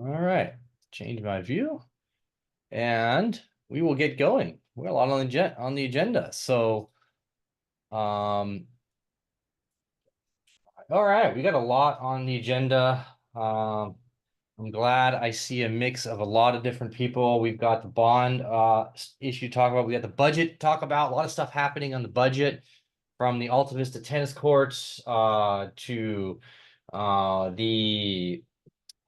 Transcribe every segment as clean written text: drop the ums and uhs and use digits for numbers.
All right, change my view, and we will get going. We got a lot on the agenda. So, all right, we got a lot on the agenda. I'm glad I see a mix of a lot of different people. We've got the bond issue to talk about. We got the budget to talk about. A lot of stuff happening on the budget, from the Alta Vista tennis courts to the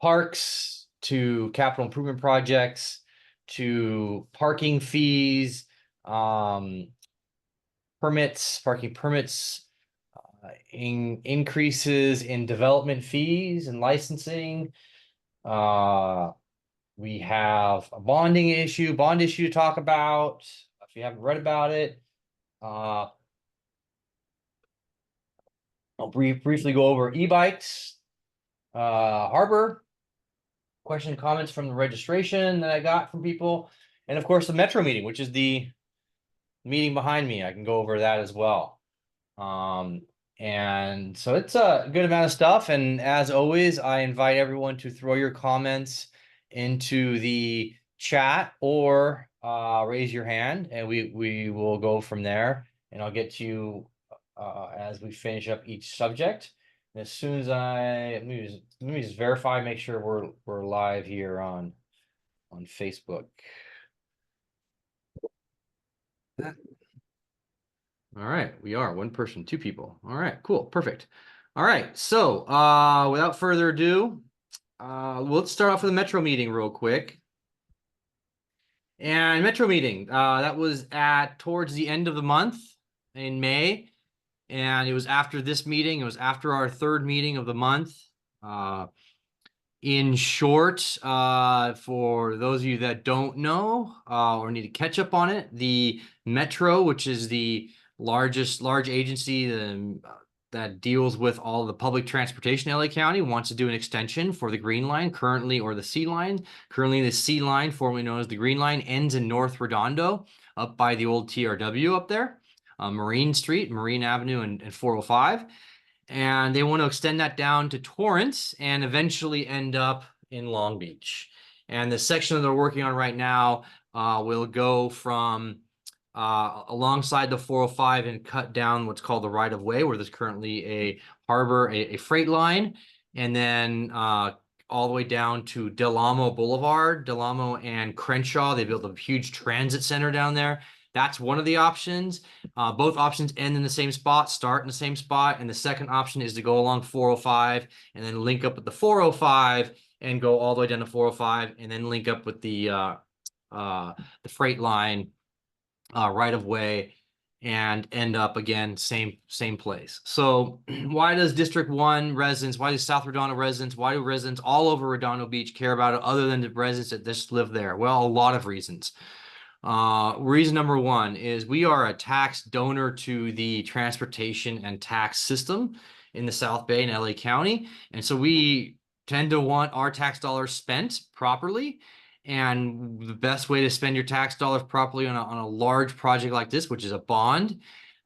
parks to capital improvement projects to parking fees, parking permits, increases in development fees and licensing. We have a bond issue to talk about. If you haven't read about it, I'll briefly go over e-bikes, harbor, question and comments from the registration that I got from people, and of course the Metro meeting, which is the meeting behind me. I can go over that as well. And so it's a good amount of stuff. And as always, I invite everyone to throw your comments into the chat or raise your hand, and we will go from there. And I'll get to you as we finish up each subject. And as soon as let me just verify, make sure we're live here on Facebook. All right, we are one person, two people. All right, cool, perfect. All right, so without further ado, let's start off with the Metro meeting real quick. And Metro meeting, that was towards the end of the month in May, and it was after this meeting. It was after our third meeting of the month. In short, for those of you that don't know or need to catch up on it, the Metro, which is the large agency that deals with all the public transportation in LA County, wants to do an extension for the Green Line currently, or the C Line. Currently, the C Line, formerly known as the Green Line, ends in North Redondo, up by the old TRW up there, Marine Street, Marine Avenue, and 405. And they want to extend that down to Torrance and eventually end up in Long Beach. And the section that they're working on right now will go from alongside the 405 and cut down what's called the right-of-way, where there's currently a harbor, a freight line, and then all the way down to Del Amo Boulevard, Del Amo and Crenshaw. They built a huge transit center down there. That's one of the options. Both options end in the same spot, start in the same spot. And the second option is to go along 405 and then link up with the 405 and go all the way down to 405 and then link up with the freight line right of way and end up again same place. So why does District 1 residents, why do South Redondo residents, why do residents all over Redondo Beach care about it other than the residents that just live there? Well, a lot of reasons. Reason number one is we are a tax donor to the transportation and tax system in the South Bay and LA County. And so we tend to want our tax dollars spent properly. And the best way to spend your tax dollars properly on a large project like this, which is a bond.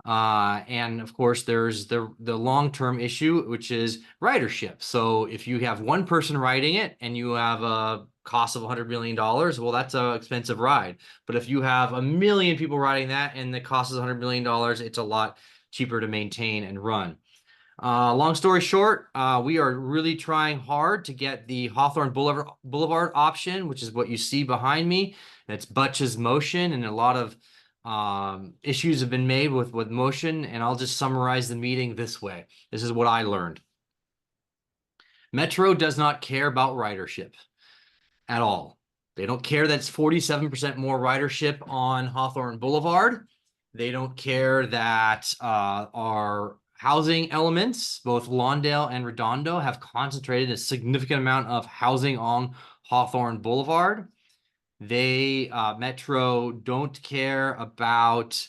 And of course, there's the long-term issue, which is ridership. So if you have one person riding it and you have a cost of $100 million, well, that's an expensive ride. But if you have 1 million people riding that and the cost is $100 million, it's a lot cheaper to maintain and run. Long story short, we are really trying hard to get the Hawthorne Boulevard option, which is what you see behind me. It's Butch's motion, and a lot of issues have been made with motion, and I'll just summarize the meeting this way. This is what I learned. Metro does not care about ridership at all. They don't care that it's 47% more ridership on Hawthorne Boulevard. They don't care that our housing elements, both Lawndale and Redondo, have concentrated a significant amount of housing on Hawthorne Boulevard. They, Metro, don't care about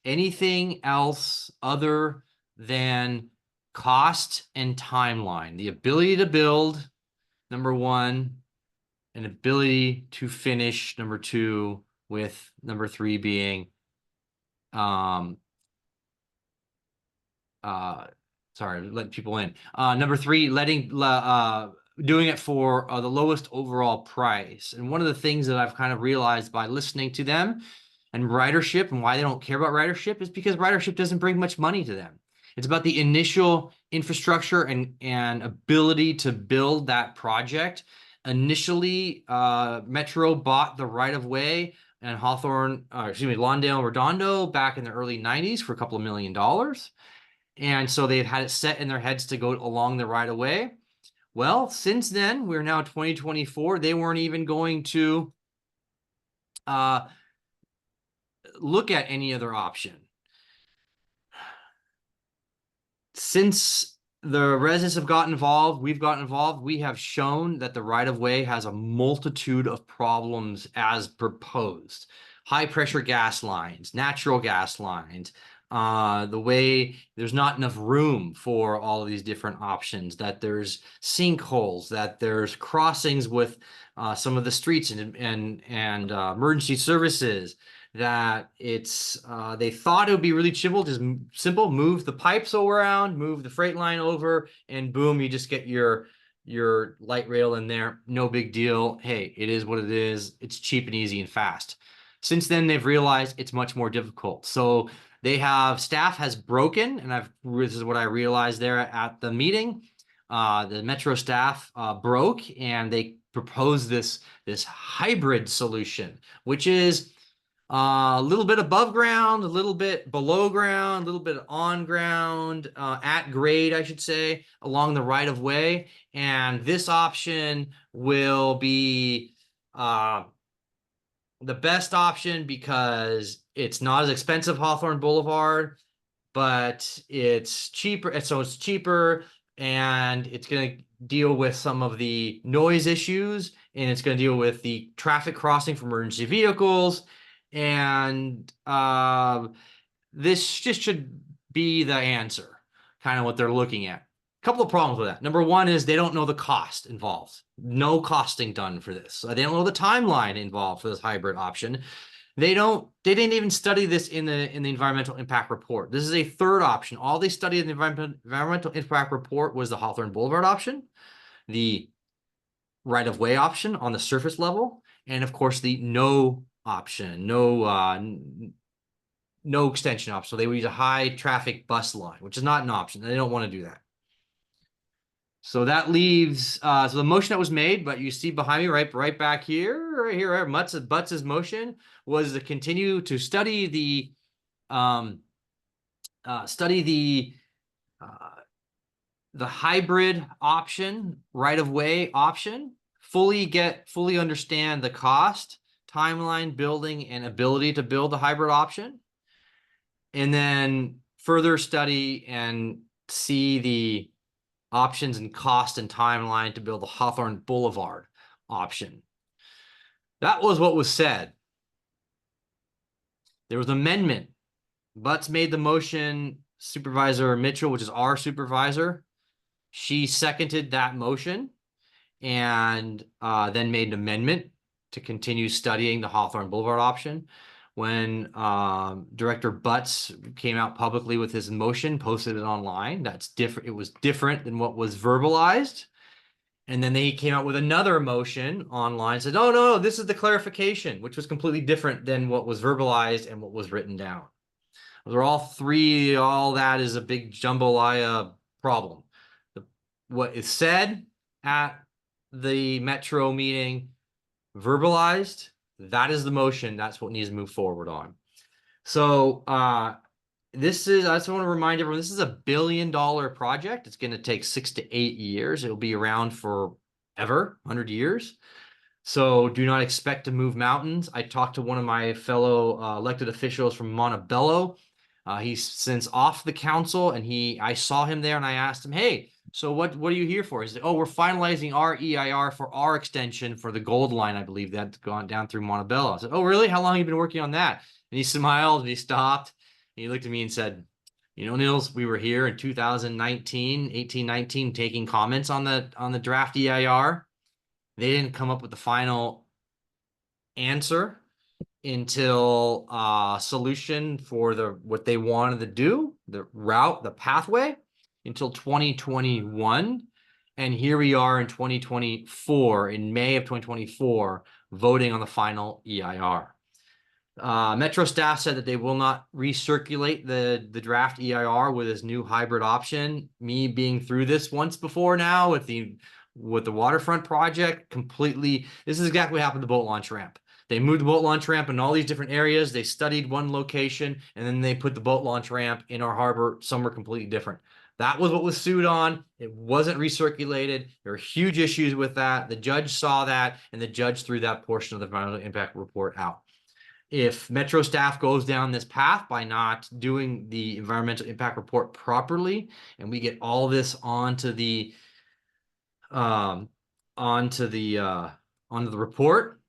anything else other than cost and timeline. The ability to build, number one, and ability to finish, number two, with number three being sorry, letting people in. Number three, doing it for the lowest overall price. And one of the things that I've kind of realized by listening to them and ridership and why they don't care about ridership is because ridership doesn't bring much money to them. It's about the initial infrastructure and ability to build that project. Initially, Metro bought the right of way and Lawndale and Redondo back in the early 90s for a couple of $1 million. And so they've had it set in their heads to go along the right of way. Well, since then, we're now 2024. They weren't even going to look at any other option. Since the residents have gotten involved, we've gotten involved, we have shown that the right-of-way has a multitude of problems as proposed. High pressure gas lines, natural gas lines, the way there's not enough room for all of these different options, that there's sinkholes, that there's crossings with some of the streets and emergency services, that it's they thought it would be really simple, move the pipes around, move the freight line over, and boom, you just get your light rail in there. No big deal. Hey, it is what it is. It's cheap and easy and fast. Since then, they've realized it's much more difficult. So staff has broken, and this is what I realized there at the meeting. The Metro staff broke, and they proposed this hybrid solution, which is a little bit above ground, a little bit below ground, a little bit on ground, at grade, I should say, along the right of way. And this option will be the best option because it's not as expensive Hawthorne Boulevard, but it's cheaper. So it's cheaper, and it's going to deal with some of the noise issues, and it's going to deal with the traffic crossing for emergency vehicles. And this just should be the answer, kind of what they're looking at. A couple of problems with that. Number one is they don't know the cost involved. No costing done for this. They don't know the timeline involved for this hybrid option. They didn't even study this in the environmental impact report. This is a third option. All they studied in the environmental impact report was the Hawthorne Boulevard option, the right-of-way option on the surface level, and of course the no option, no extension option. So they would use a high traffic bus line, which is not an option. They don't want to do that. So that leaves so the motion that was made, but you see behind me, right back here, right here, Butts's motion was to continue to study the hybrid option, right-of-way option, fully understand the cost, timeline, building, and ability to build the hybrid option, and then further study and see the options and cost and timeline to build the Hawthorne Boulevard option. That was what was said. There was an amendment. Butts made the motion. Supervisor Mitchell, which is our supervisor, she seconded that motion and then made an amendment to continue studying the Hawthorne Boulevard option. When Director Butts came out publicly with his motion, posted it online, that's different. It was different than what was verbalized. And then he came out with another motion online, said, "Oh, no, this is the clarification," which was completely different than what was verbalized and what was written down. Those are all three. All that is a big jambalaya problem. What is said at the Metro meeting, verbalized, that is the motion. That's what needs to move forward on. So I just want to remind everyone, this is a $1 billion project. It's going to take 6 to 8 years. It'll be around for ever, 100 years. So do not expect to move mountains. I talked to one of my fellow elected officials from Montebello. He's since off the council, and I saw him there, and I asked him, "Hey, so what are you here for?" He said, "Oh, we're finalizing our EIR for our extension for the Gold Line, I believe, that's gone down through Montebello." I said, "Oh, really? How long have you been working on that?" And he smiled, and he stopped, and he looked at me and said, "You know, Nils, we were here in 2019, taking comments on the draft EIR. They didn't come up with the final answer until solution for what they wanted to do, the route, the pathway, until 2021. And here we are in 2024, in May of 2024, voting on the final EIR. Metro staff said that they will not recirculate the draft EIR with this new hybrid option. Me being through this once before now with the waterfront project, completely, this is exactly what happened to the boat launch ramp. They moved the boat launch ramp in all these different areas. They studied one location, and then they put the boat launch ramp in our harbor somewhere completely different. That was what was sued on. It wasn't recirculated. There were huge issues with that. The judge saw that, and the judge threw that portion of the environmental impact report out. If Metro staff goes down this path by not doing the environmental impact report properly, and we get all this onto the report,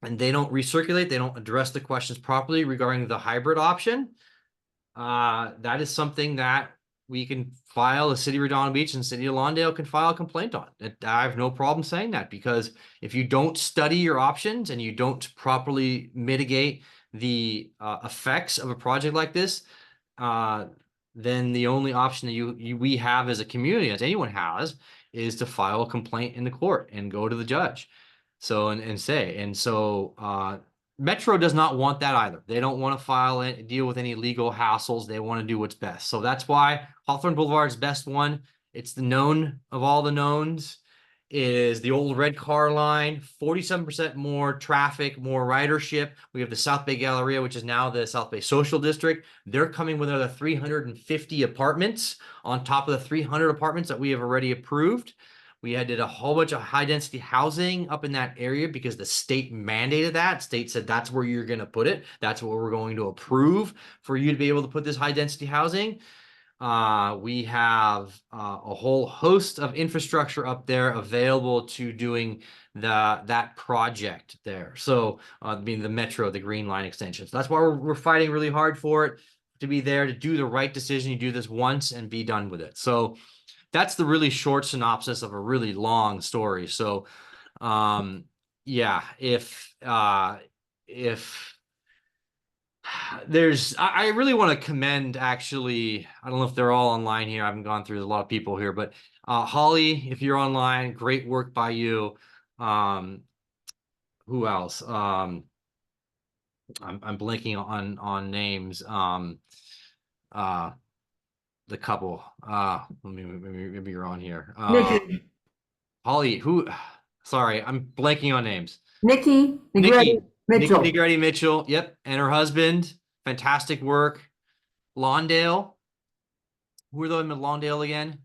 and they don't recirculate, they don't address the questions properly regarding the hybrid option, that is something that we can file, the city of Redondo Beach and city of Lawndale can file a complaint on. I have no problem saying that, because if you don't study your options and you don't properly mitigate the effects of a project like this, then the only option that we have as a community, as anyone has, is to file a complaint in the court and go to the judge. So Metro does not want that either. They don't want to file it, deal with any legal hassles. They want to do what's best. So that's why Hawthorne Boulevard's best one. It's the known of all the knowns. It is the old red car line, 47% more traffic, more ridership. We have the South Bay Galleria, which is now the South Bay Social District. They're coming with another 350 apartments on top of the 300 apartments that we have already approved. We did a whole bunch of high density housing up in that area because the state mandated that. State said that's where you're going to put it. That's what we're going to approve for you to be able to put this high density housing. We have a whole host of infrastructure up there available to doing that project there. So being the Metro, the Green Line extension. So that's why we're fighting really hard for it to be there, to do the right decision. You do this once and be done with it. So that's the really short synopsis of a really long story. So, yeah, if I really want to commend, actually, I don't know if they're all online here. I haven't gone through a lot of people here, but Holly, if you're online, great work by you. Who else? I'm blanking on names. The couple. Maybe you're on here. Nikki. Holly, sorry, I'm blanking on names. Nikki Mitchell. Nikki Negretti Mitchell, yep, and her husband. Fantastic work. Lawndale. Who are those in Lawndale again?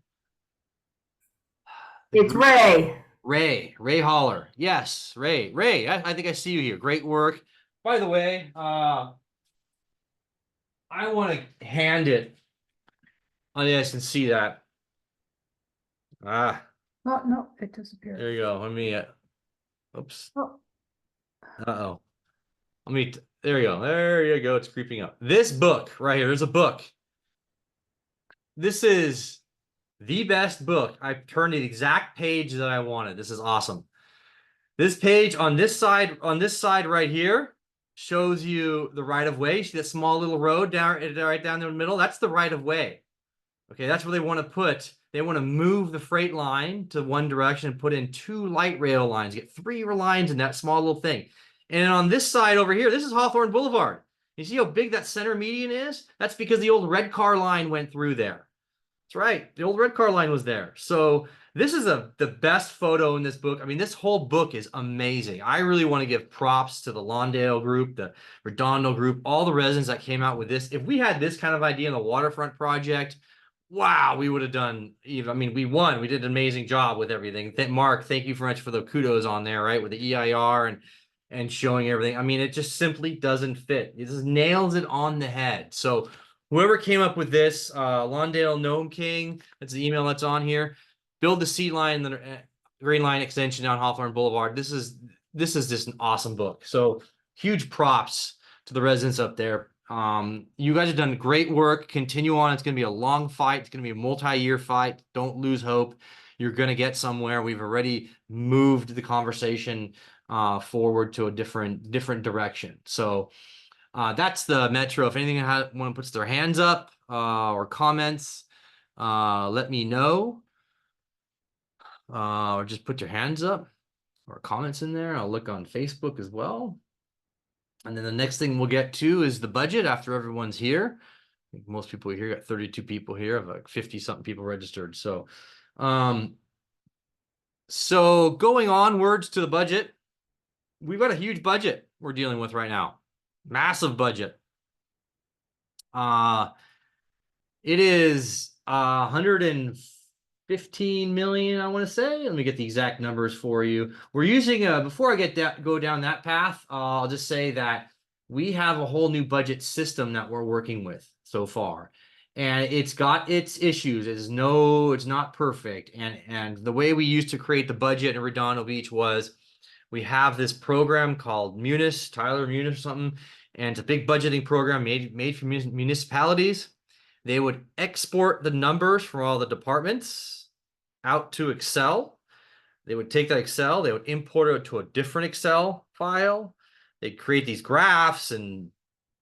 It's Ray. Ray Holler. Yes, Ray, I think I see you here. Great work. By the way, I want to hand it. Oh, you guys can see that. Oh, no, it disappeared. There you go. Let me, oops. Oh. Uh-oh. There you go. There you go. It's creeping up. This book right here, there's a book. This is the best book. I've turned the exact page that I wanted. This is awesome. This page on this side right here shows you the right of way. You see that small little road right down there in the middle? That's the right of way. Okay, that's where they want to put. They want to move the freight line to one direction and put in 2 light rail lines, get 3 lines in that small little thing. And on this side over here, this is Hawthorne Boulevard. You see how big that center median is? That's because the old red car line went through there. That's right. The old red car line was there. So this is the best photo in this book. I mean, this whole book is amazing. I really want to give props to the Lawndale group, the Redondo group, all the residents that came out with this. If we had this kind of idea in the waterfront project, wow, we would have done even. I mean, we won. We did an amazing job with everything. Mark, thank you very much for the kudos on there, right? With the EIR and showing everything. I mean, it just simply doesn't fit. It just nails it on the head. So whoever came up with this, Lawndale Gnome King, that's the email that's on here. Build the sea line, the Green Line extension down Hawthorne Boulevard. This is just an awesome book. So huge props to the residents up there. You guys have done great work. Continue on. It's going to be a long fight. It's going to be a multi-year fight. Don't lose hope. You're going to get somewhere. We've already moved the conversation forward to a different direction. So that's the Metro. If anyone puts their hands up or comments, let me know. or just put your hands up or comments in there. I'll look on Facebook as well. And then the next thing we'll get to is the budget after everyone's here. I think most people here, got 32 people here, of like 50 something people registered. So going onwards to the budget, we've got a huge budget we're dealing with right now. Massive budget. It is 115 million, I want to say. Let me get the exact numbers for you. We're using before I go down that path, I'll just say that we have a whole new budget system that we're working with so far. And it's got its issues. It's not perfect. And the way we used to create the budget in Redondo Beach was we have this program called Munis, Tyler Munis or something, and it's a big budgeting program made for municipalities. They would export the numbers from all the departments out to Excel. They would take that Excel, they would import it to a different Excel file. They'd create these graphs and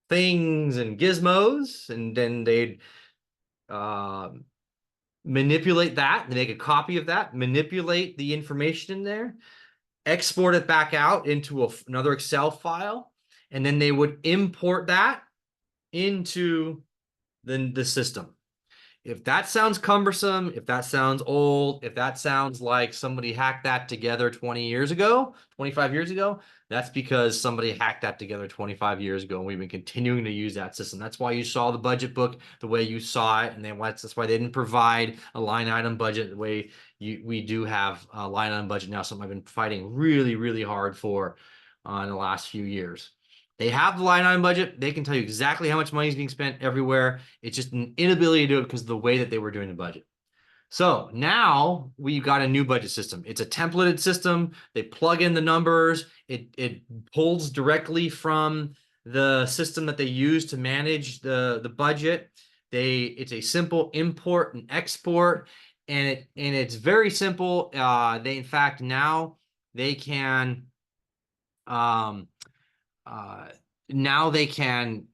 things and gizmos, and then they'd manipulate that. They make a copy of that, manipulate the information in there, export it back out into another Excel file, and then they would import that into the system. If that sounds cumbersome, if that sounds old, if that sounds like somebody hacked that together 20 years ago, 25 years ago, that's because somebody hacked that together 25 years ago, and we've been continuing to use that system. That's why you saw the budget book the way you saw it, and that's why they didn't provide a line item budget the way we do have a line item budget now, something I've been fighting really, really hard for in the last few years. They have the line item budget. They can tell you exactly how much money is being spent everywhere. It's just an inability to do it because of the way that they were doing the budget. So now we've got a new budget system. It's a templated system. They plug in the numbers. It pulls directly from the system that they use to manage the budget. It's a simple import and export, and it's very simple. In fact now they can now they can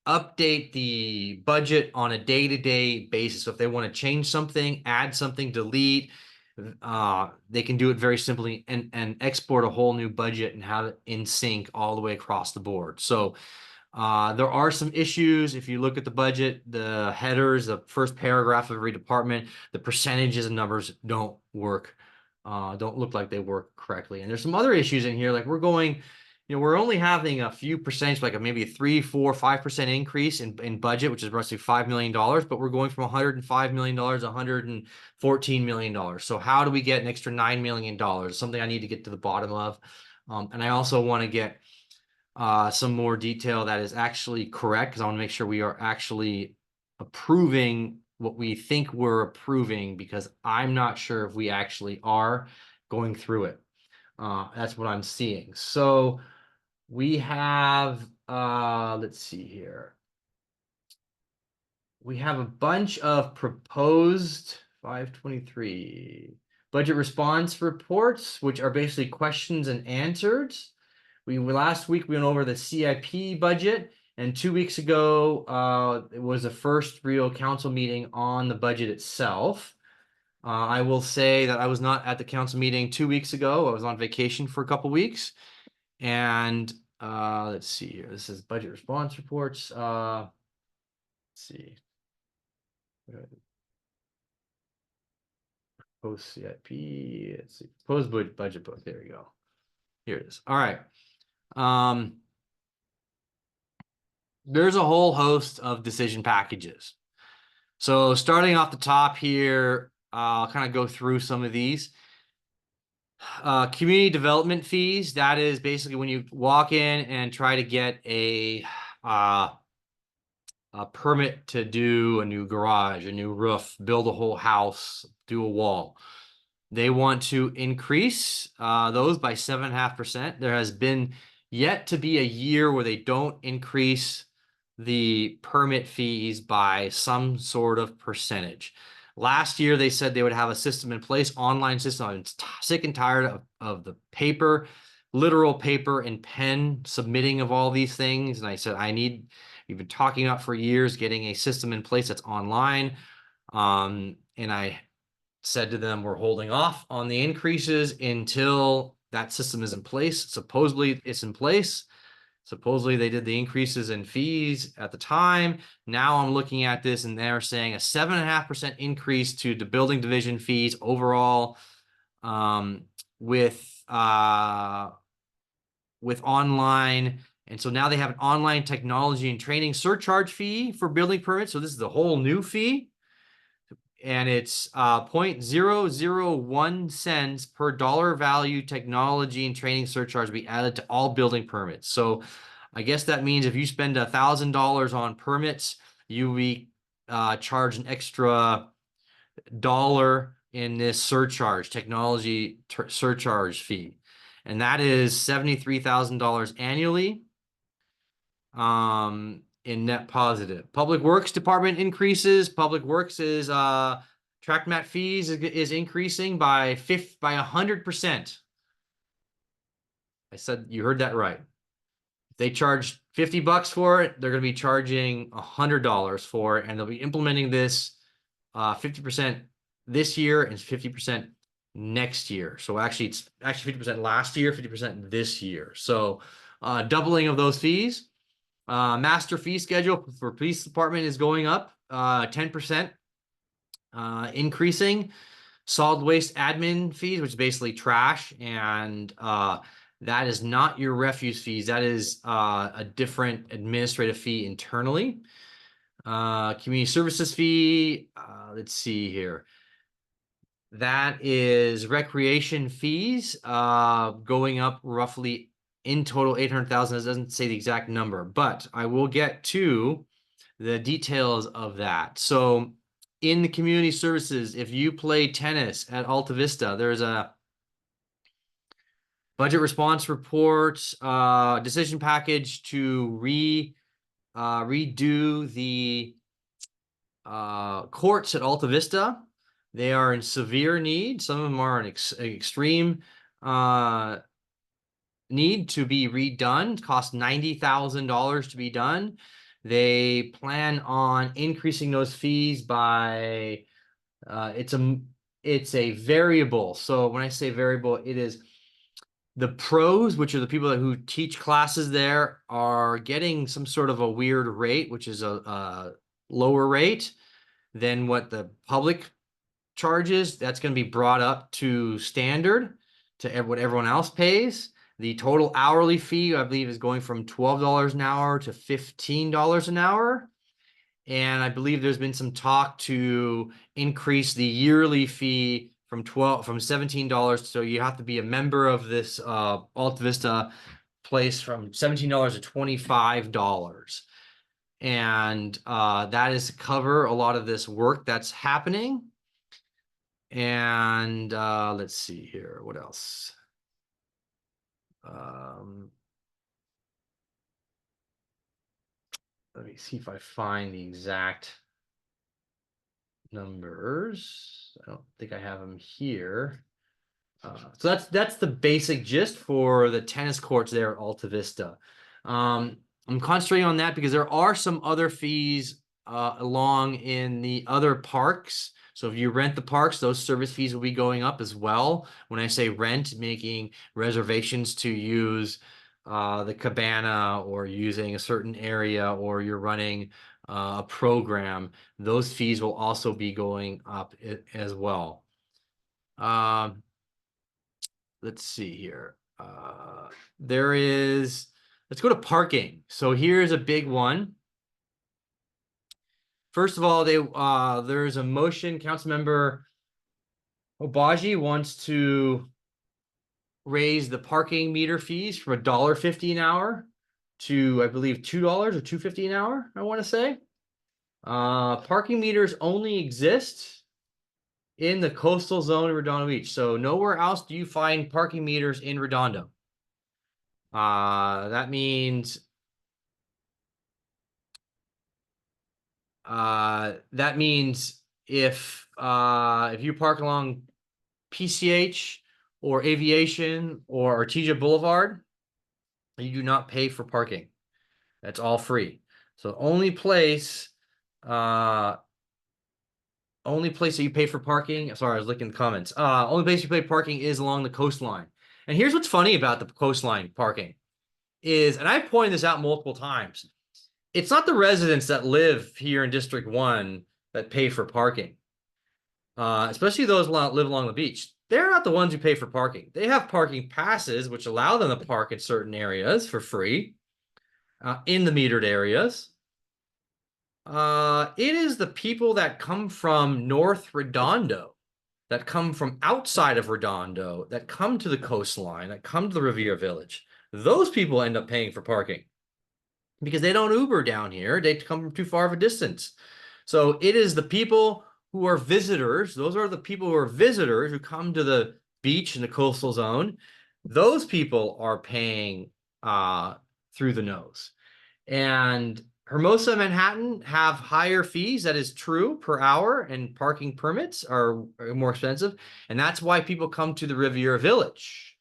update the budget on a day-to-day basis. So if they want to change something, add something, delete, they can do it very simply and export a whole new budget and have it in sync all the way across the board. So there are some issues. If you look at the budget, the headers, the first paragraph of every department, the percentages and numbers don't work, don't look like they work correctly. And there's some other issues in here, like we're only having a few percentage, like maybe a 3, 4, 5% increase in budget, which is roughly $5 million, but we're going from $105 million to $114 million. So how do we get an extra $9 million? Something I need to get to the bottom of. And I also want to get some more detail that is actually correct, because I want to make sure we are actually approving what we think we're approving, because I'm not sure if we actually are going through it. That's what I'm seeing. So we have, let's see here. We have a bunch of proposed 523 budget response reports, which are basically questions and answers. Last week we went over the CIP budget, and 2 weeks ago it was the first real council meeting on the budget itself. I will say that I was not at the council meeting 2 weeks ago. I was on vacation for a couple weeks. And let's see here. This is budget response reports. Let's see. Post CIP. Let's see. Post budget book. There we go. Here it is. All right. There's a whole host of decision packages. So starting off the top here, I'll kind of go through some of these. Community development fees, that is basically when you walk in and try to get a permit to do a new garage, a new roof, build a whole house, do a wall. They want to increase those by 7.5%. There has been yet to be a year where they don't increase the permit fees by some sort of percentage. Last year, they said they would have a system in place, online system. I'm sick and tired of the paper, literal paper and pen submitting of all these things. And I said, we've been talking about for years, getting a system in place that's online. And said to them, we're holding off on the increases until that system is in place. Supposedly it's in place. Supposedly they did the increases in fees at the time. Now I'm looking at this and they're saying a 7.5% increase to the building division fees overall, with online. And so now they have an online technology and training surcharge fee for building permits. So this is the whole new fee. And it's 0.001 cents per dollar value technology and training surcharge be added to all building permits. So I guess that means if you spend $1,000 on permits, you be charged an extra dollar in this surcharge, technology surcharge fee. And that is $73,000 annually. In net positive. Public Works Department increases. Public Works is track mat fees is increasing by 100%. I said, you heard that right. If they charge $50 for it, they're going to be charging $100 for it, and they'll be implementing this 50% this year and 50% next year. So actually, it's actually 50% last year, 50% this year. So doubling of those fees. Master fee schedule for police department is going up 10%, increasing. Solid waste admin fees, which is basically trash, and that is not your refuse fees. That is a different administrative fee internally. Community services fee, let's see here. That is recreation fees going up roughly in total 800,000. It doesn't say the exact number, but I will get to the details of that. So in the community services, if you play tennis at Alta Vista, there's a budget response report, decision package to redo the courts at Alta Vista. They are in severe need. Some of them are in extreme need to be redone. It costs $90,000 to be done. They plan on increasing those fees by it's a variable. So when I say variable, it is the pros, which are the people who teach classes there, are getting some sort of a weird rate, which is a lower rate than what the public charges. That's going to be brought up to standard to what everyone else pays. The total hourly fee, I believe, is going from $12 an hour to $15 an hour. And I believe there's been some talk to increase the yearly fee from $17. So you have to be a member of this Alta Vista place from $17 to $25. And that is to cover a lot of this work that's happening. And let's see here. What else? Let me see if I find the exact numbers. I don't think I have them here. So that's the basic gist for the tennis courts there at Alta Vista. I'm concentrating on that because there are some other fees along in the other parks. So if you rent the parks, those service fees will be going up as well. When I say rent, making reservations to use the cabana or using a certain area, or you're running a program, those fees will also be going up as well. Let's see here. Let's go to parking. So here's a big one. First of all, there's a motion. Councilmember Obaji wants to raise the parking meter fees from $1.50 an hour to, I believe, $2 or $2.50 an hour, I want to say. Parking meters only exist in the coastal zone of Redondo Beach. So nowhere else do you find parking meters in Redondo. That means if you park along PCH or Aviation or Artesia Boulevard, you do not pay for parking. That's all free. So the only place only place that you pay for parking. Sorry, I was looking at the comments. Only place you pay parking is along the coastline. And here's what's funny about the coastline parking is, and I've pointed this out multiple times, it's not the residents that live here in District 1 that pay for parking. Especially those live along the beach. They're not the ones who pay for parking. They have parking passes, which allow them to park in certain areas for free, in the metered areas. It is the people that come from North Redondo, that come from outside of Redondo, that come to the coastline, that come to the Riviera Village. Those people end up paying for parking because they don't Uber down here. They come from too far of a distance. So it is the people who are visitors. Those are the people who are visitors who come to the beach in the coastal zone. Those people are paying through the nose. And Hermosa and Manhattan have higher fees. That is true per hour, and parking permits are more expensive. And that's why people come to the Riviera Village.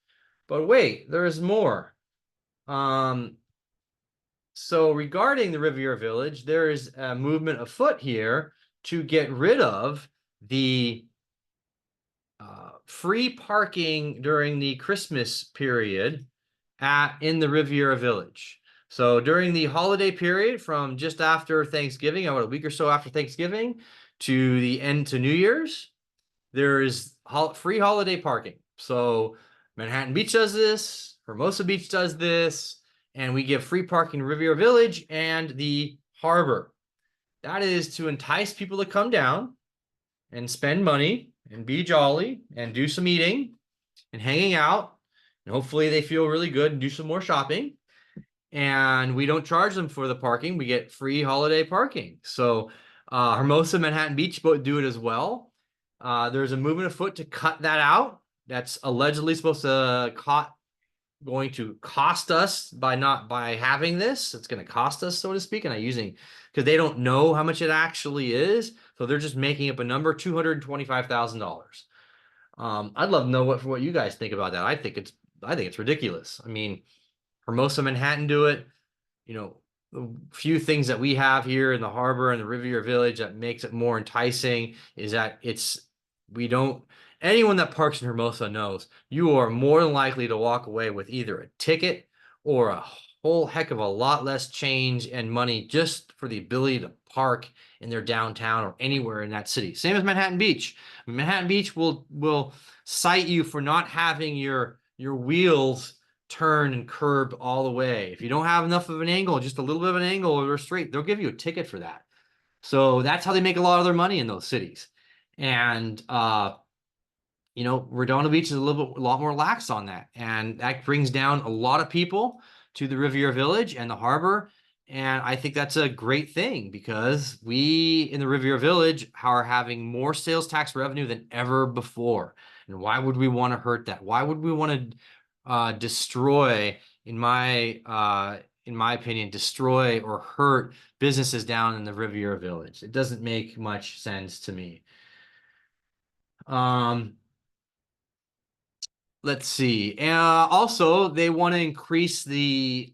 But wait, there is more. So regarding the Riviera Village, there is a movement afoot here to get rid of the free parking during the Christmas period in the Riviera Village. So during the holiday period from just after Thanksgiving, about a week or so after Thanksgiving, to the end to New Year's, there is free holiday parking. So Manhattan Beach does this, Hermosa Beach does this, and we give free parking in Riviera Village and the harbor. That is to entice people to come down and spend money and be jolly and do some eating and hanging out. And hopefully they feel really good and do some more shopping. And we don't charge them for the parking. We get free holiday parking. So Hermosa, Manhattan Beach both do it as well. There's a movement afoot to cut that out. That's allegedly supposed to going to cost us by having this. It's going to cost us, so to speak, and because they don't know how much it actually is, so they're just making up a number, $225,000. I'd love to know what you guys think about that. I think it's ridiculous. I mean, Hermosa, Manhattan do it. You know, the few things that we have here in the harbor and the Riviera Village that makes it more enticing is that anyone that parks in Hermosa knows you are more than likely to walk away with either a ticket or a whole heck of a lot less change and money just for the ability to park in their downtown or anywhere in that city. Same as Manhattan Beach. Manhattan Beach will cite you for not having your wheels turn and curb all the way. If you don't have enough of an angle, just a little bit of an angle or straight, they'll give you a ticket for that. So that's how they make a lot of their money in those cities. And Redondo Beach is a lot more lax on that. And that brings down a lot of people to the Riviera Village and the harbor. And I think that's a great thing because we in the Riviera Village are having more sales tax revenue than ever before. And why would we want to hurt that? Why would we want to destroy, in my opinion, destroy or hurt businesses down in the Riviera Village? It doesn't make much sense to me. Let's see. Also, they want to increase the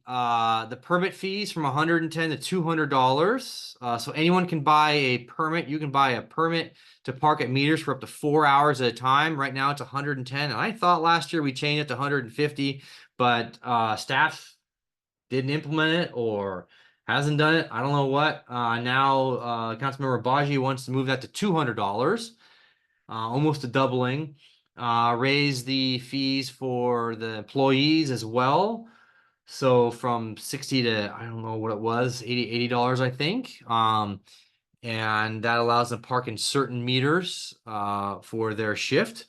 permit fees from $110 to $200. So anyone can buy a permit. You can buy a permit to park at meters for up to 4 hours at a time. Right now, it's $110. And I thought last year we changed it to $150, but staff didn't implement it or hasn't done it. I don't know what. Now, Councilmember Baji wants to move that to $200, almost a doubling. Raise the fees for the employees as well. So from 60 to, I don't know what it was, $80, I think. And that allows them to park in certain meters for their shift.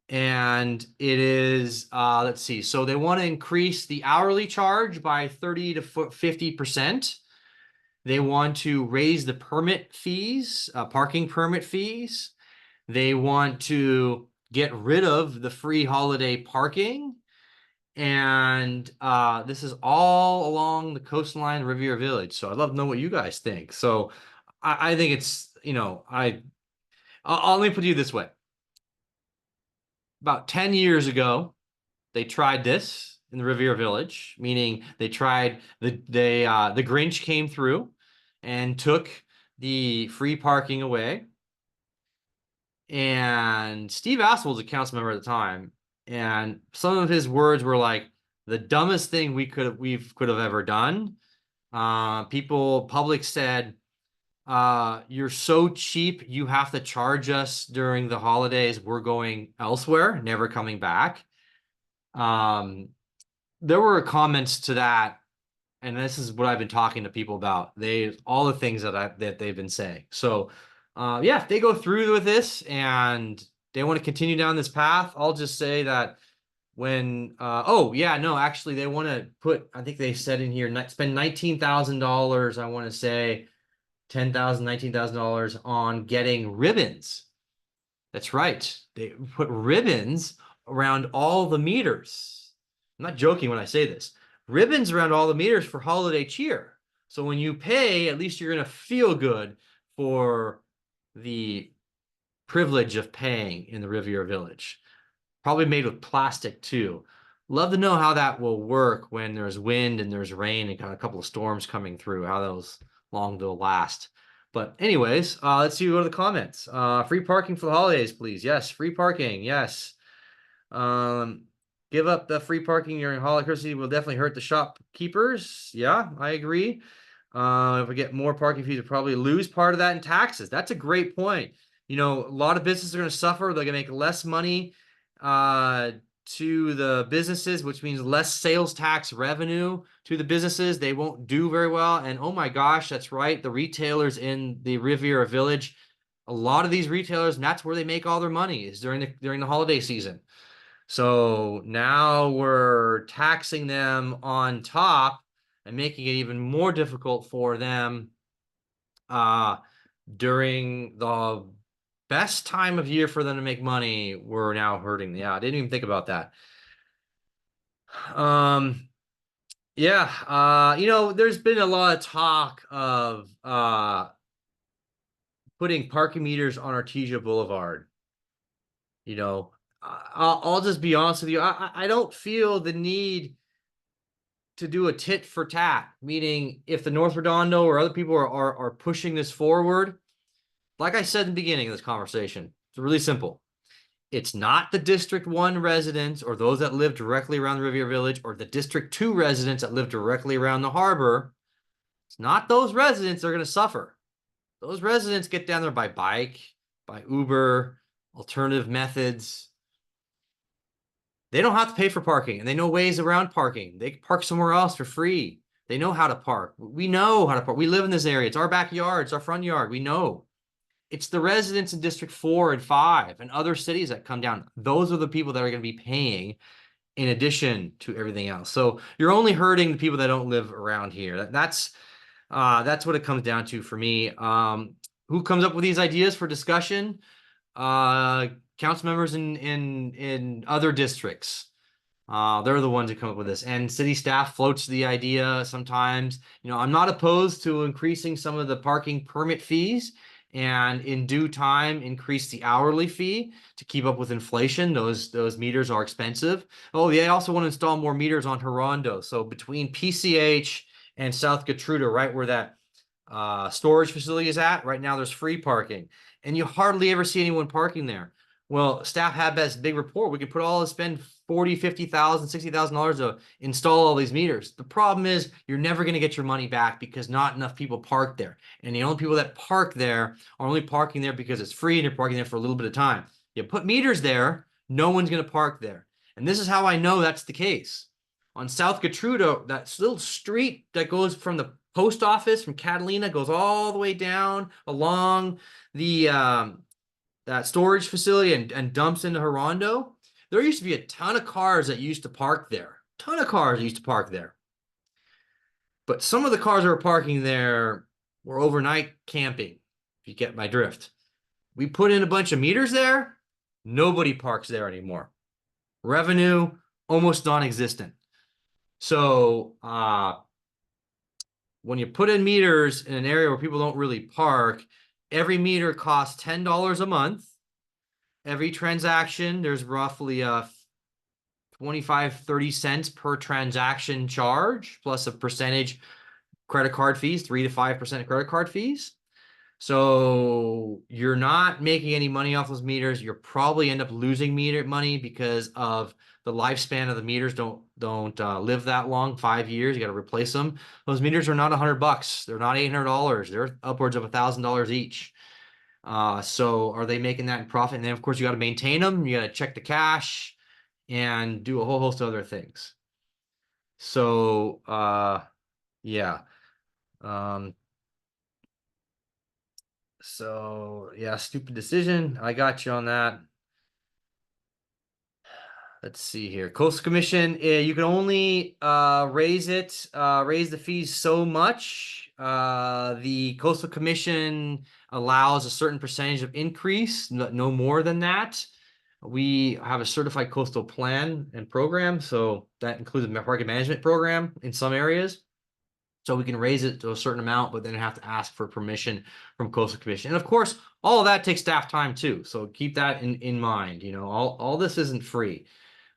And it is, let's see, so they want to increase the hourly charge by 30 to 50%. They want to raise the permit fees, parking permit fees. They want to get rid of the free holiday parking. And this is all along the coastline Riviera Village. So I'd love to know what you guys think. So I think it's, let me put it this way. About 10 years ago, they tried this in the Riviera Village, meaning they tried, the Grinch came through and took the free parking away. And Steve Assel was a council member at the time, and some of his words were like the dumbest thing we could have ever done. Public said, you're so cheap, you have to charge us during the holidays. We're going elsewhere, never coming back. There were comments to that, and this is what I've been talking to people about. All the things that they've been saying. So, yeah, if they go through with this and they want to continue down this path, I'll just say that when, oh yeah, no, actually they want to put, I think they said in here, spend $19,000. I want to say $10,000, $19,000 on getting ribbons. That's right. They put ribbons around all the meters. I'm not joking when I say this. Ribbons around all the meters for holiday cheer. So when you pay, at least you're going to feel good for the privilege of paying in the Riviera Village. Probably made with plastic too. Love to know how that will work when there's wind and there's rain and got a couple of storms coming through, how those long they'll last. But anyways, let's see, go to the comments. Free parking for the holidays, please. Yes, free parking. Yes. Give up the free parking during holiday courtesy will definitely hurt the shopkeepers. Yeah, I agree. If we get more parking fees, we'll probably lose part of that in taxes. That's a great point. You know, a lot of businesses are going to suffer. They're going to make less money to the businesses, which means less sales tax revenue to the businesses. They won't do very well. And oh my gosh, that's right. The retailers in the Riviera Village, a lot of these retailers, and that's where they make all their money, is during the holiday season. So now we're taxing them on top and making it even more difficult for them during the best time of year for them to make money. We're now hurting. Yeah, I didn't even think about that. Yeah, you know, there's been a lot of talk of putting parking meters on Artesia Boulevard. You know, I'll just be honest with you. I don't feel the need to do a tit for tat, meaning if the North Redondo or other people are pushing this forward, like I said in the beginning of this conversation, it's really simple. It's not the District 1 residents or those that live directly around the Riviera Village or the District 2 residents that live directly around the harbor. It's not those residents that are going to suffer. Those residents get down there by bike, by Uber, alternative methods. They don't have to pay for parking, and they know ways around parking. They can park somewhere else for free. They know how to park. We know how to park. We live in this area. It's our backyard. It's our front yard. We know. It's the residents in District 4 and 5 and other cities that come down. Those are the people that are going to be paying in addition to everything else. So you're only hurting the people that don't live around here. That's what it comes down to for me. Who comes up with these ideas for discussion? Council members in other districts. They're the ones who come up with this, and city staff floats the idea sometimes. You know, I'm not opposed to increasing some of the parking permit fees and in due time increase the hourly fee to keep up with inflation. Those meters are expensive. Oh, they also want to install more meters on Hirondo. So between PCH and South Getruda, right where that storage facility is at, right now there's free parking, and you hardly ever see anyone parking there. Well, staff had this big report. We could put all spend $40,000, $50,000, $60,000 to install all these meters. The problem is you're never going to get your money back because not enough people park there. And the only people that park there are only parking there because it's free and you're parking there for a little bit of time. You put meters there, no one's going to park there. And this is how I know that's the case. On South Getruda, that little street that goes from the post office from Catalina goes all the way down along the that storage facility and dumps into Hirondo. There used to be a ton of cars that used to park there. But some of the cars that were parking there were overnight camping, if you get my drift. We put in a bunch of meters there. Nobody parks there anymore. Revenue, almost non-existent. So when you put in meters in an area where people don't really park, every meter costs $10 a month. Every transaction, there's roughly 25, 30 cents per transaction charge, plus a percentage credit card fees, 3 to 5% credit card fees. So you're not making any money off those meters. You'll probably end up losing money because of the lifespan of the meters don't live that long, 5 years. You got to replace them. Those meters are not $100. They're not $800. They're upwards of $1,000 each. So are they making that in profit? And then of course you got to maintain them. You got to check the cash and do a whole host of other things. So, yeah. So yeah, stupid decision. I got you on that. Let's see here. Coastal Commission, you can only raise the fees so much. The Coastal Commission allows a certain percentage of increase, no more than that. We have a certified coastal plan and program, so that includes a market management program in some areas. So we can raise it to a certain amount, but then have to ask for permission from Coastal Commission. And of course, all of that takes staff time too. So keep that in mind. You know, all this isn't free.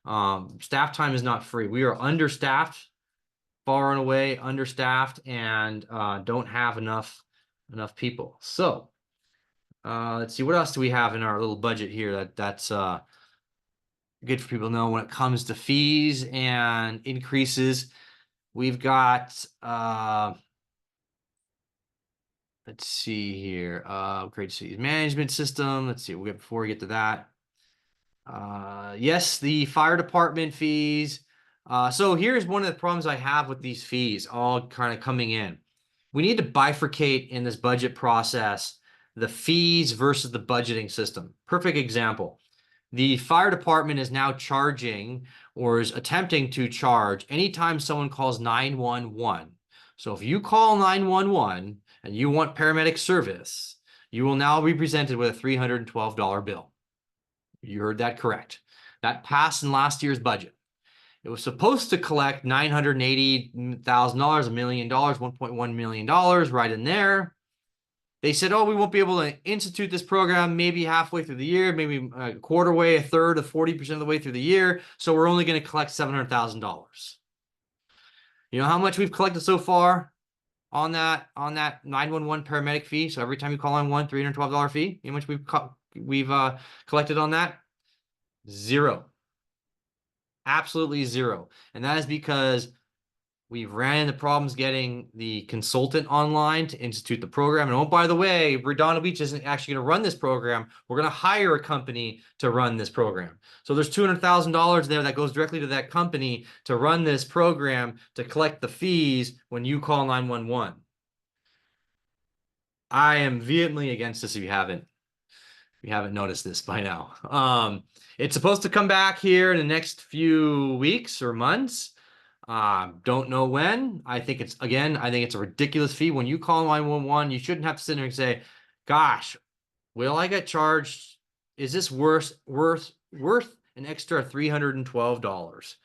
Staff time is not free. We are understaffed, far and away understaffed, and don't have enough people. So let's see, what else do we have in our little budget here that's good for people to know when it comes to fees and increases. We've got let's see here, upgrade cities management system. Let's see, before we get to that. Yes, the fire department fees. So here's one of the problems I have with these fees all kind of coming in. We need to bifurcate in this budget process the fees versus the budgeting system. Perfect example. The fire department is now charging or is attempting to charge anytime someone calls 911. So if you call 911 and you want paramedic service, you will now be presented with a $312 bill. You heard that correct. That passed in last year's budget. It was supposed to collect $980,000, $1 million, $1.1 million right in there. They said, oh, we won't be able to institute this program maybe halfway through the year, maybe a quarter way, a third of 40% of the way through the year. So we're only going to collect $700,000. You know how much we've collected so far on that 911 paramedic fee? So every time you call on one, $312 fee. You know how much we've collected on that? Zero. Absolutely zero. And that is because we've ran into problems getting the consultant online to institute the program. And oh, by the way, Redondo Beach isn't actually going to run this program. We're going to hire a company to run this program. So there's $200,000 there that goes directly to that company to run this program to collect the fees when you call 911. I am vehemently against this if you haven't noticed this by now. It's supposed to come back here in the next few weeks or months. Don't know when. I think it's a ridiculous fee. When you call 911, you shouldn't have to sit there and say, gosh, will I get charged? Is this worth an extra $312?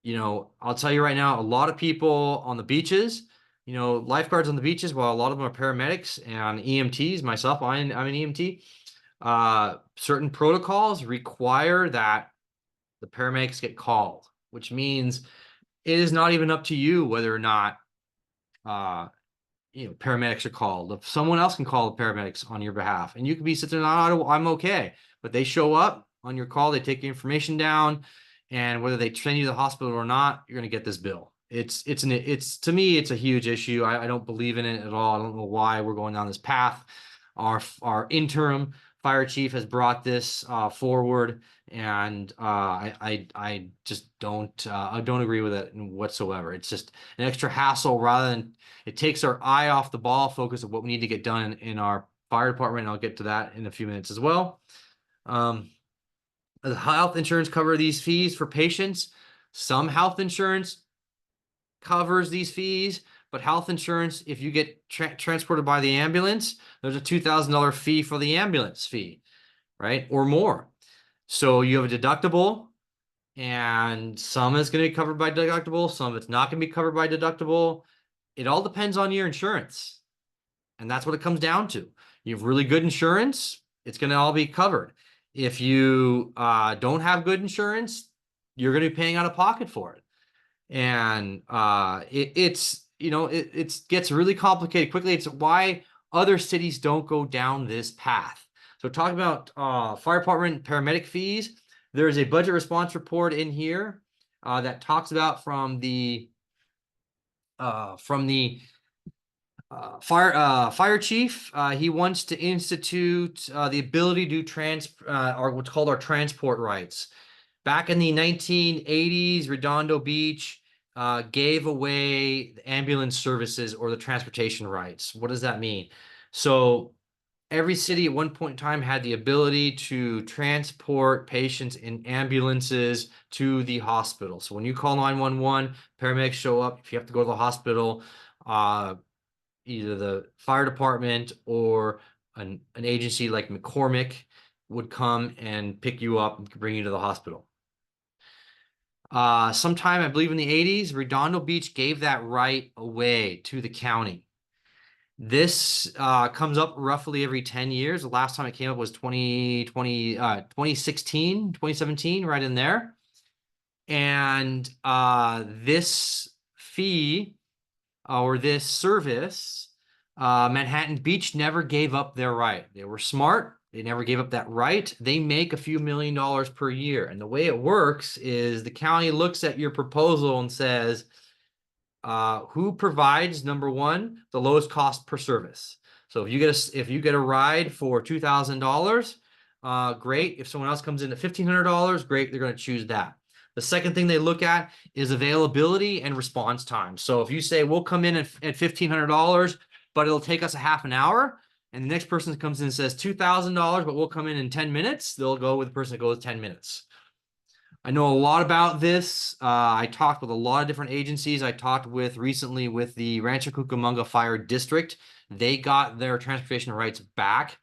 You know, I'll tell you right now, a lot of people on the beaches, you know, lifeguards on the beaches, while a lot of them are paramedics and EMTs, myself, I'm an EMT. Certain protocols require that the paramedics get called, which means it is not even up to you whether or not paramedics are called. If someone else can call the paramedics on your behalf, and you can be sitting there, I'm okay, but they show up on your call, they take your information down, and whether they send you to the hospital or not, you're going to get this bill. It's to me, it's a huge issue. I don't believe in it at all. I don't know why we're going down this path. Our interim fire chief has brought this forward, and I just don't agree with it whatsoever. It's just an extra hassle rather than it takes our eye off the ball, focus of what we need to get done in our fire department. And I'll get to that in a few minutes as well. The health insurance cover these fees for patients. Some health insurance covers these fees, but health insurance, if you get transported by the ambulance, there's a $2,000 fee for the ambulance fee, right? Or more. So you have a deductible, and some is going to be covered by deductible, some of it's not going to be covered by deductible. It all depends on your insurance. And that's what it comes down to. You have really good insurance, it's going to all be covered. If you don't have good insurance, you're going to be paying out of pocket for it. And it's it gets really complicated quickly. It's why other cities don't go down this path. So talking about fire department paramedic fees, there's a budget response report in here that talks about from the fire chief. He wants to institute the ability to or what's called our transport rights. Back in the 1980s, Redondo Beach gave away the ambulance services or the transportation rights. What does that mean? So every city at one point in time had the ability to transport patients in ambulances to the hospital. So when you call 911, paramedics show up. If you have to go to the hospital, either the fire department or an agency like McCormick would come and pick you up and bring you to the hospital. Sometime, I believe in the 80s, Redondo Beach gave that right away to the county. This comes up roughly every 10 years. The last time it came up was 2016, 2017, right in there. And this fee or this service, Manhattan Beach never gave up their right. They were smart. They never gave up that right. They make a few $1 million per year. And the way it works is the county looks at your proposal and says, who provides, number one, the lowest cost per service. So if you get a ride for $2,000, great. If someone else comes in at $1,500, great. They're going to choose that. The second thing they look at is availability and response time. So if you say we'll come in at $1,500, but it'll take us a half an hour, and the next person that comes in and says $2,000, but we'll come in 10 minutes, they'll go with the person that goes 10 minutes. I know a lot about this. I talked with a lot of different agencies. I talked recently with the Rancho Cucamonga Fire District. They got their transportation rights back.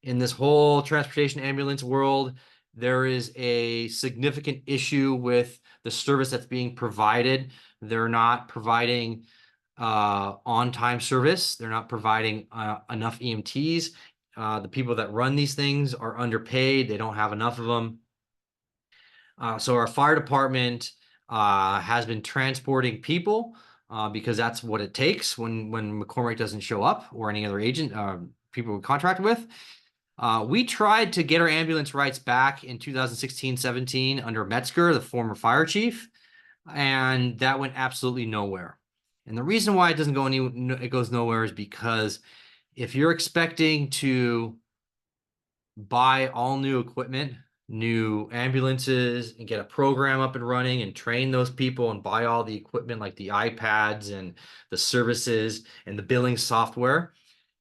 In this whole transportation ambulance world, there is a significant issue with the service that's being provided. They're not providing on-time service. They're not providing enough EMTs. The people that run these things are underpaid. They don't have enough of them. So our fire department has been transporting people because that's what it takes when McCormick doesn't show up or any other agent, people we contract with. We tried to get our ambulance rights back in 2016-17 under Metzger, the former fire chief, and that went absolutely nowhere. And the reason why it goes nowhere is because if you're expecting to buy all new equipment, new ambulances, and get a program up and running and train those people and buy all the equipment like the iPads and the services and the billing software,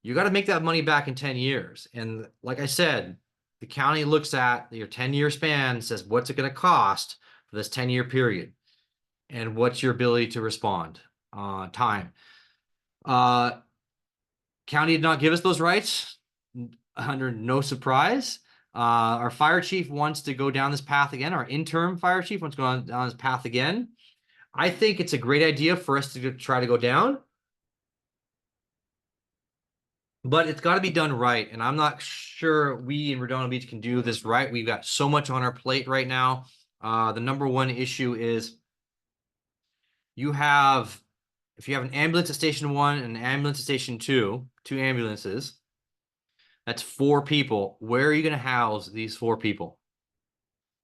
you got to make that money back in 10 years. And like I said, the county looks at your 10-year span and says, what's it going to cost for this 10-year period? And what's your ability to respond? Time. County did not give us those rights, under no surprise. Our fire chief wants to go down this path again. Our interim fire chief wants to go down this path again. I think it's a great idea for us to try to go down, but it's got to be done right. And I'm not sure we in Redondo Beach can do this right. We've got so much on our plate right now. The number one issue is if you have an ambulance at station 1 and an ambulance at station 2, 2 ambulances, that's 4 people. Where are you going to house these 4 people?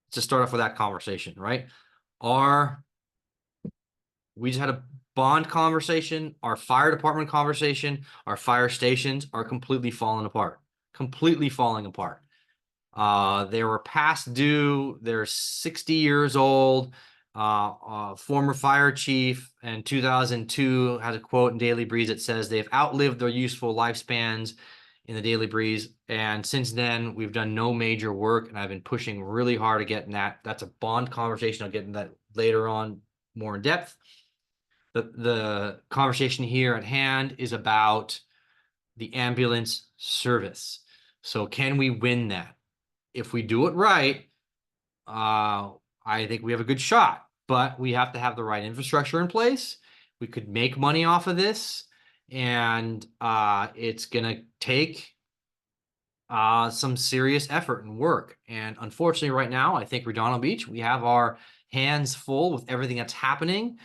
Let's just start off with that conversation, right? We just had a bond conversation, our fire department conversation, our fire stations are completely falling apart. Completely falling apart. They were past due. They're 60 years old. Former fire chief in 2002 has a quote in Daily Breeze that says they've outlived their useful lifespans in the Daily Breeze. And since then, we've done no major work, and I've been pushing really hard to get in that. That's a bond conversation. I'll get in that later on more in depth. The conversation here at hand is about the ambulance service. So can we win that? If we do it right, I think we have a good shot, but we have to have the right infrastructure in place. We could make money off of this, and it's going to take some serious effort and work. And unfortunately, right now, I think Redondo Beach, we have our hands full with everything that's happening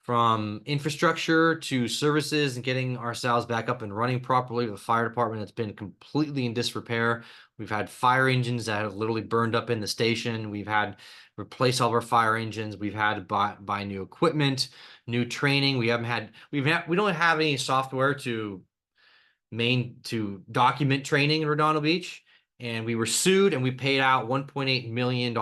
from infrastructure to services and getting ourselves back up and running properly. The fire department that's been completely in disrepair. We've had fire engines that have literally burned up in the station. We've had replace all of our fire engines. We've had to buy new equipment, new training. We don't have any software to document training in Redondo Beach. And we were sued and we paid out $1.8 million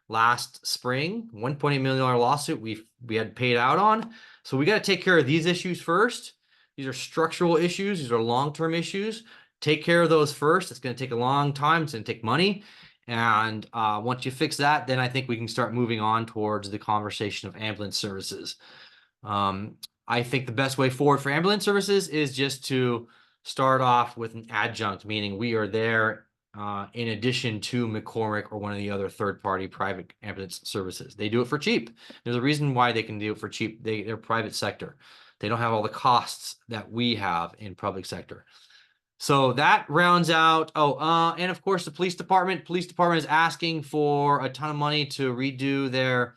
last spring. $1.8 million lawsuit we had paid out on. So we got to take care of these issues first. These are structural issues. These are long-term issues. Take care of those first. It's going to take a long time. It's going to take money. And once you fix that, then I think we can start moving on towards the conversation of ambulance services. I think the best way forward for ambulance services is just to start off with an adjunct, meaning we are there in addition to McCormick or one of the other third-party private ambulance services. They do it for cheap. There's a reason why they can do it for cheap. They're private sector. They don't have all the costs that we have in public sector. So that rounds out. And of course, the police department. Police department is asking for a ton of money to redo their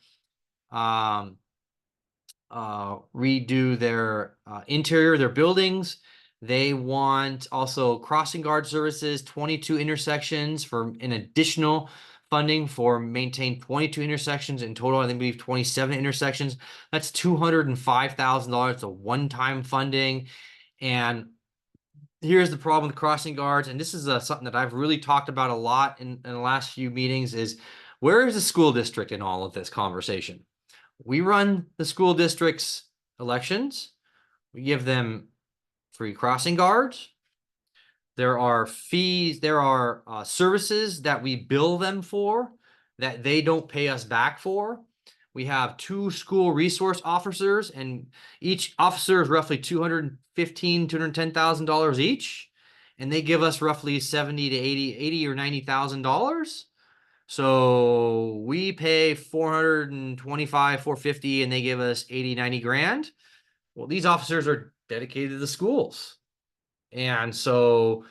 interior, their buildings. They want also crossing guard services, 22 intersections for an additional funding for maintain 22 intersections in total. I think we have 27 intersections. That's $205,000. It's a one-time funding. And here's the problem with crossing guards. And this is something that I've really talked about a lot in the last few meetings is where is the school district in all of this conversation? We run the school district's elections. We give them free crossing guards. There are fees, there are services that we bill them for that they don't pay us back for. We have 2 school resource officers, and each officer is roughly $215,000, $210,000 each, and they give us roughly $70,000 to $80,000 or $90,000. So we pay $425,000, $450,000, and they give us $80,000, $90,000. Well, these officers are dedicated to the schools. And so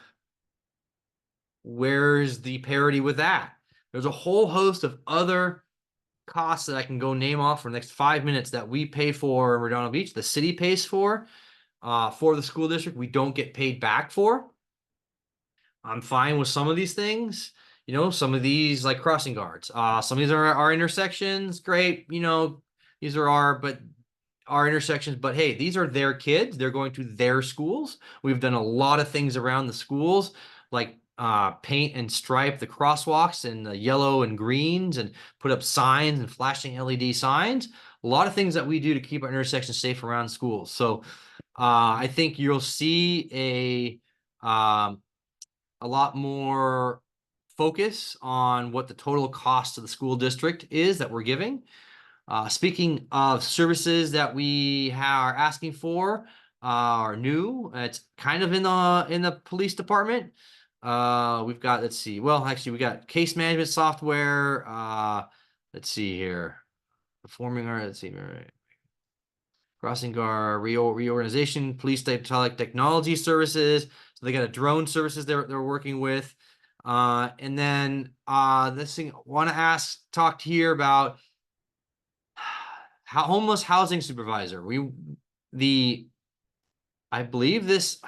where's the parity with that? There's a whole host of other costs that I can go name off for the next 5 minutes that we pay for in Redondo Beach. The city pays for the school district. We don't get paid back for. I'm fine with some of these things. You know, some of these like crossing guards. Some of these are our intersections. Great. You know, these are our intersections, but hey, these are their kids. They're going to their schools. We've done a lot of things around the schools, like paint and stripe the crosswalks in the yellow and greens and put up signs and flashing LED signs. A lot of things that we do to keep our intersections safe around schools. So I think you'll see a lot more focus on what the total cost of the school district is that we're giving. Speaking of services that we are asking for are new. It's kind of in the police department. We've got, let's see. Well, actually, we got case management software. Let's see here. Performing our, let's see, right. Crossing guard reorganization, police technology services. So they got a drone services they're working with. And then this thing I want to talk here about homeless housing supervisor. I believe this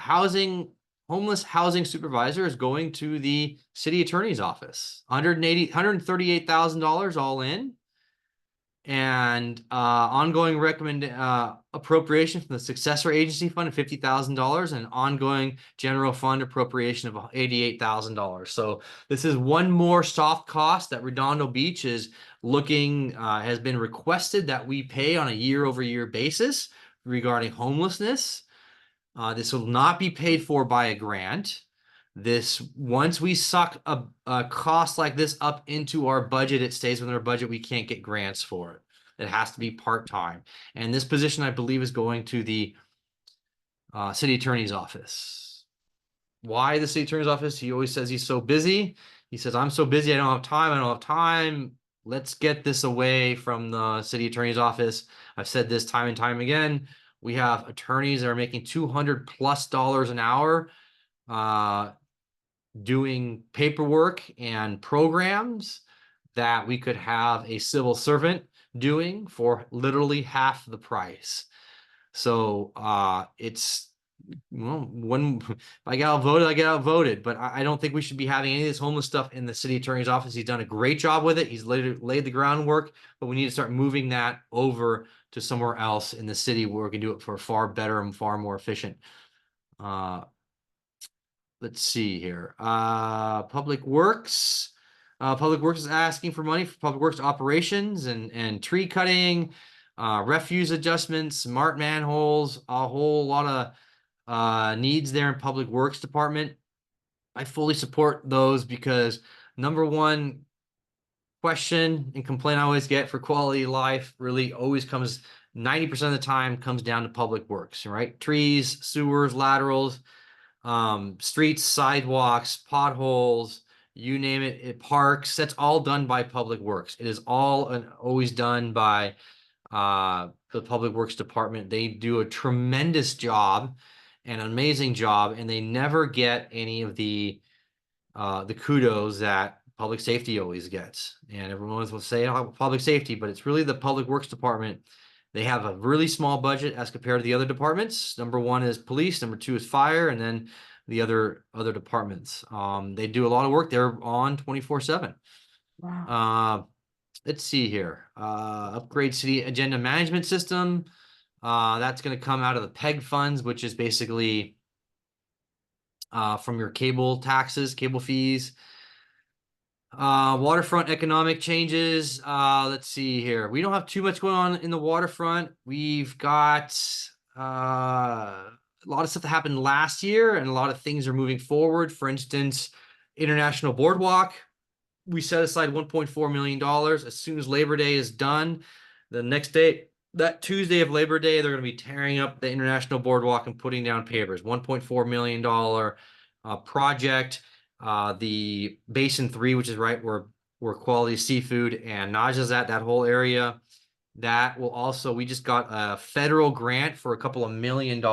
homeless housing supervisor is going to the city attorney's office. $138,000 all in. And ongoing appropriation from the successor agency fund of $50,000 and ongoing general fund appropriation of $88,000. So this is one more soft cost that Redondo Beach is has been requested that we pay on a year-over-year basis regarding homelessness. This will not be paid for by a grant. Once we suck a cost like this up into our budget, it stays within our budget. We can't get grants for it. It has to be part-time. And this position, I believe, is going to the city attorney's office. Why the city attorney's office? He always says he's so busy. He says, I'm so busy, I don't have time. I don't have time. Let's get this away from the city attorney's office. I've said this time and time again. We have attorneys that are making $200+ an hour doing paperwork and programs that we could have a civil servant doing for literally half the price. So it's, well, when if I get outvoted, I get outvoted. But I don't think we should be having any of this homeless stuff in the city attorney's office. He's done a great job with it. He's laid the groundwork, but we need to start moving that over to somewhere else in the city where we can do it for far better and far more efficient. Let's see here. Public Works. Public Works is asking for money for public works operations and tree cutting, refuse adjustments, smart manholes, a whole lot of needs there in Public Works Department. I fully support those because number one question and complaint I always get for quality of life really always comes 90% of the time comes down to Public Works, right? Trees, sewers, laterals, streets, sidewalks, potholes, you name it, parks. That's all done by Public Works. It is all and always done by the Public Works Department. They do a tremendous job, an amazing job, and they never get any of the kudos that public safety always gets. And everyone will say public safety, but it's really the Public Works Department. They have a really small budget as compared to the other departments. Number one is police, number two is fire, and then the other departments. They do a lot of work. They're on 24/7. Wow. Let's see here. Upgrade city agenda management system. That's going to come out of the PEG funds, which is basically from your cable taxes, cable fees. Waterfront economic changes. Let's see here. We don't have too much going on in the waterfront. We've got a lot of stuff that happened last year, and a lot of things are moving forward. For instance, International Boardwalk. We set aside $1.4 million. As soon as Labor Day is done, the next day, that Tuesday of Labor Day, they're going to be tearing up the International Boardwalk and putting down pavers. $1.4 million project. The Basin 3, which is right where Quality Seafood and Naja's at, that whole area. That will also, we just got a federal grant for a couple of $1 million.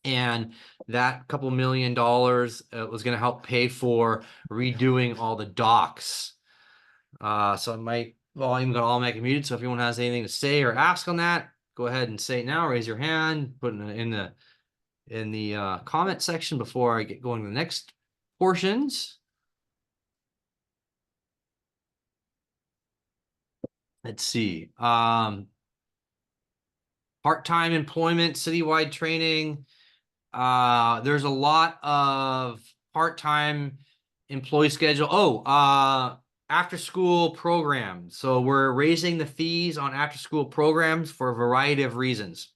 And that couple $1 million was going to help pay for redoing all the docks. So my volume got automatically muted. So if anyone has anything to say or ask on that, go ahead and say it now. Raise your hand. Put it in the comment section before I get going to the next portions. Let's see. Part-time employment, citywide training. There's a lot of part-time employee schedule. After school programs. So we're raising the fees on after school programs for a variety of reasons.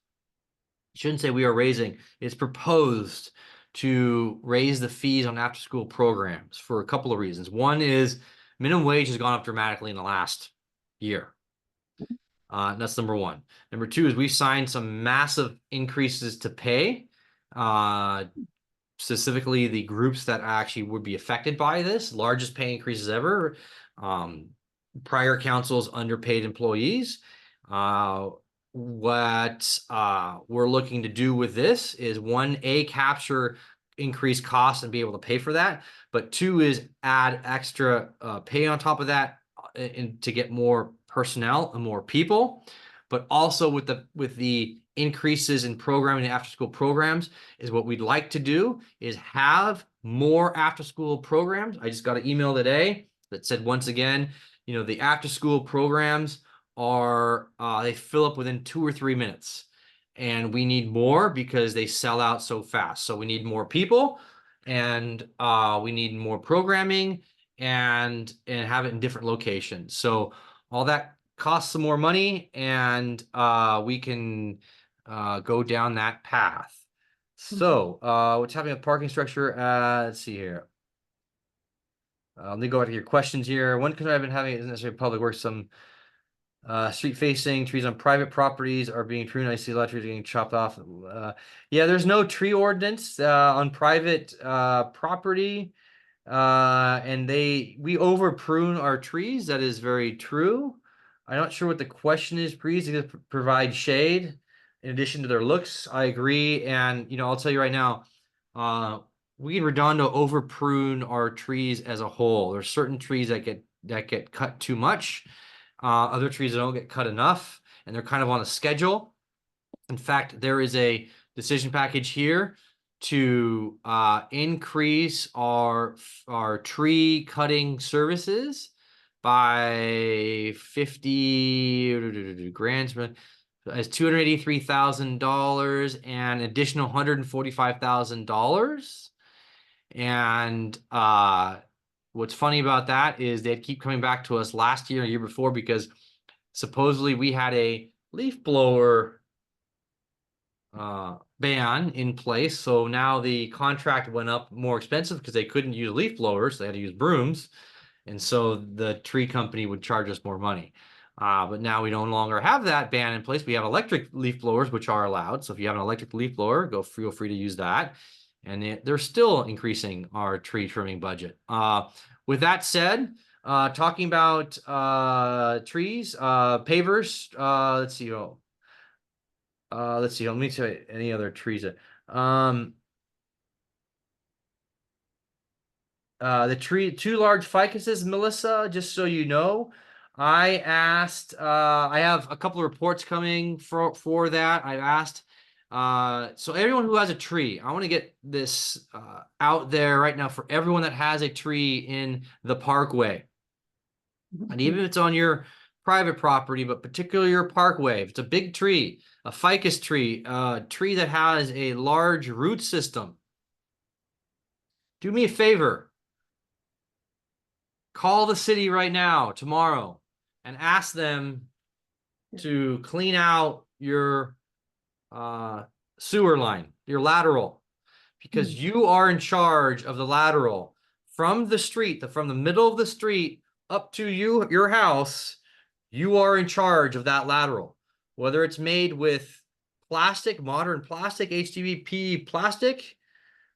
Shouldn't say we are raising. It's proposed to raise the fees on after school programs for a couple of reasons. One is minimum wage has gone up dramatically in the last year. That's number one. Number two is we signed some massive increases to pay, specifically the groups that actually would be affected by this, largest pay increases ever. Prior councils underpaid employees. What we're looking to do with this is one, capture increased costs and be able to pay for that, but two is add extra pay on top of that and to get more personnel and more people. But also with the increases in programming and after school programs is what we'd like to do is have more after school programs. I just got an email today that said, once again, the after school programs are they fill up within 2 or 3 minutes, and we need more because they sell out so fast. So we need more people, and we need more programming and have it in different locations. So all that costs some more money, and we can go down that path. So what's happening with parking structure? Let's see here. Let me go out to your questions here. One concern I've been having isn't necessarily public works. Some street facing trees on private properties are being pruned. I see a lot of trees getting chopped off. Yeah, there's no tree ordinance on private property. And we over prune our trees. That is very true. I'm not sure what the question is. Trees provide shade in addition to their looks. I agree. And, I'll tell you right now, we in Redondo over prune our trees as a whole. There's certain trees that get cut too much. Other trees that don't get cut enough, and they're kind of on a schedule. In fact, there is a decision package here to increase our tree cutting services by 50 grants as $283,000 and additional $145,000. And what's funny about that is they'd keep coming back to us last year and year before because supposedly we had a leaf blower ban in place. So now the contract went up more expensive because they couldn't use leaf blowers. They had to use brooms. And so the tree company would charge us more money. But now we no longer have that ban in place. We have electric leaf blowers, which are allowed. So if you have an electric leaf blower, feel free to use that. And they're still increasing our tree trimming budget. With that said, talking about trees, pavers, let's see. Let me see any other trees. The two large ficuses, Melissa, just so you know, I asked, I have a couple of reports coming for that. I asked, so everyone who has a tree, I want to get this out there right now for everyone that has a tree in the parkway. And even if it's on your private property, but particularly your parkway, if it's a big tree, a ficus tree, a tree that has a large root system, do me a favor. Call the city right now, tomorrow, and ask them to clean out your sewer line, your lateral, because you are in charge of the lateral from the street, from the middle of the street up to your house. You are in charge of that lateral, whether it's made with plastic, modern plastic, HDPE plastic,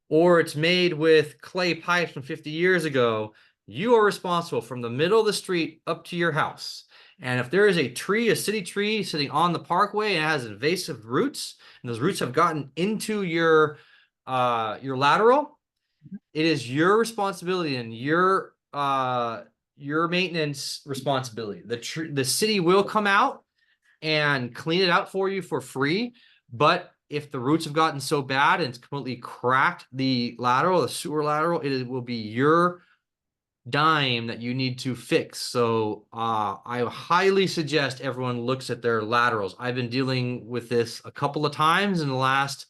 or it's made with clay pipes from 50 years ago. You are responsible from the middle of the street up to your house. And if there is a tree, a city tree sitting on the parkway and it has invasive roots, and those roots have gotten into your lateral, it is your responsibility and your maintenance responsibility. The city will come out and clean it out for you for free, but if the roots have gotten so bad and it's completely cracked the lateral, the sewer lateral, it will be your dime that you need to fix. So I highly suggest everyone looks at their laterals. I've been dealing with this a couple of times in the last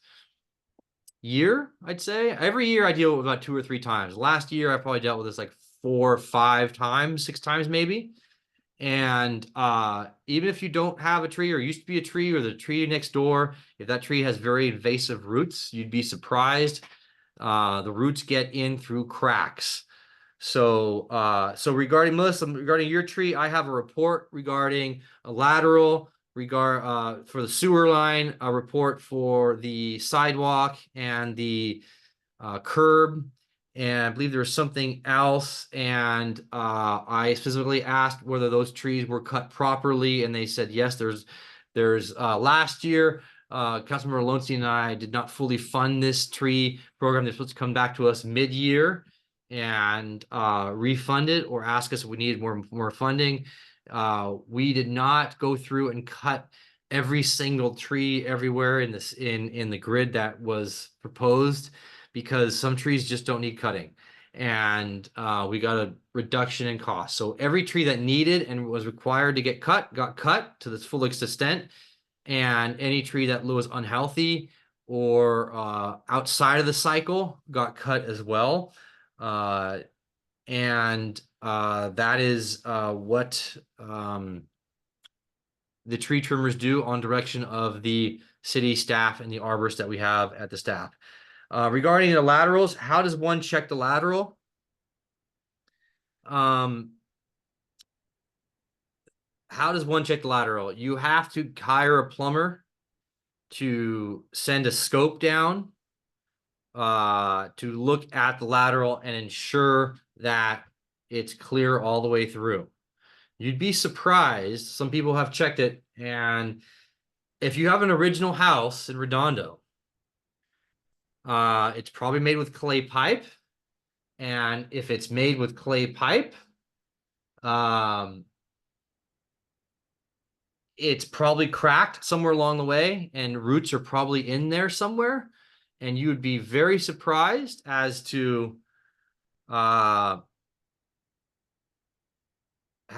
year, I'd say. Every year I deal with about 2 or 3 times. Last year I probably dealt with this like 4 or 5 times, 6 times maybe. And even if you don't have a tree or used to be a tree or the tree next door, if that tree has very invasive roots, you'd be surprised. The roots get in through cracks. So regarding Melissa, regarding your tree, I have a report regarding a lateral, for the sewer line, a report for the sidewalk and the curb, and I believe there was something else. And I specifically asked whether those trees were cut properly, and they said yes. There's last year, Councilmember Lowenstein and I did not fully fund this tree program. They're supposed to come back to us mid-year and refund it or ask us if we needed more funding. We did not go through and cut every single tree everywhere in the grid that was proposed, because some trees just don't need cutting, and we got a reduction in cost. So every tree that needed and was required to get cut got cut to its full extent, and any tree that was unhealthy or outside of the cycle got cut as well. And that is what the tree trimmers do on direction of the city staff and the arborists that we have at the staff. Regarding the laterals, how does one check the lateral? How does one check the lateral? You have to hire a plumber to send a scope down to look at the lateral and ensure that it's clear all the way through. You'd be surprised. Some people have checked it, and if you have an original house in Redondo, it's probably made with clay pipe. And if it's made with clay pipe, it's probably cracked somewhere along the way, and roots are probably in there somewhere. And you would be very surprised as to how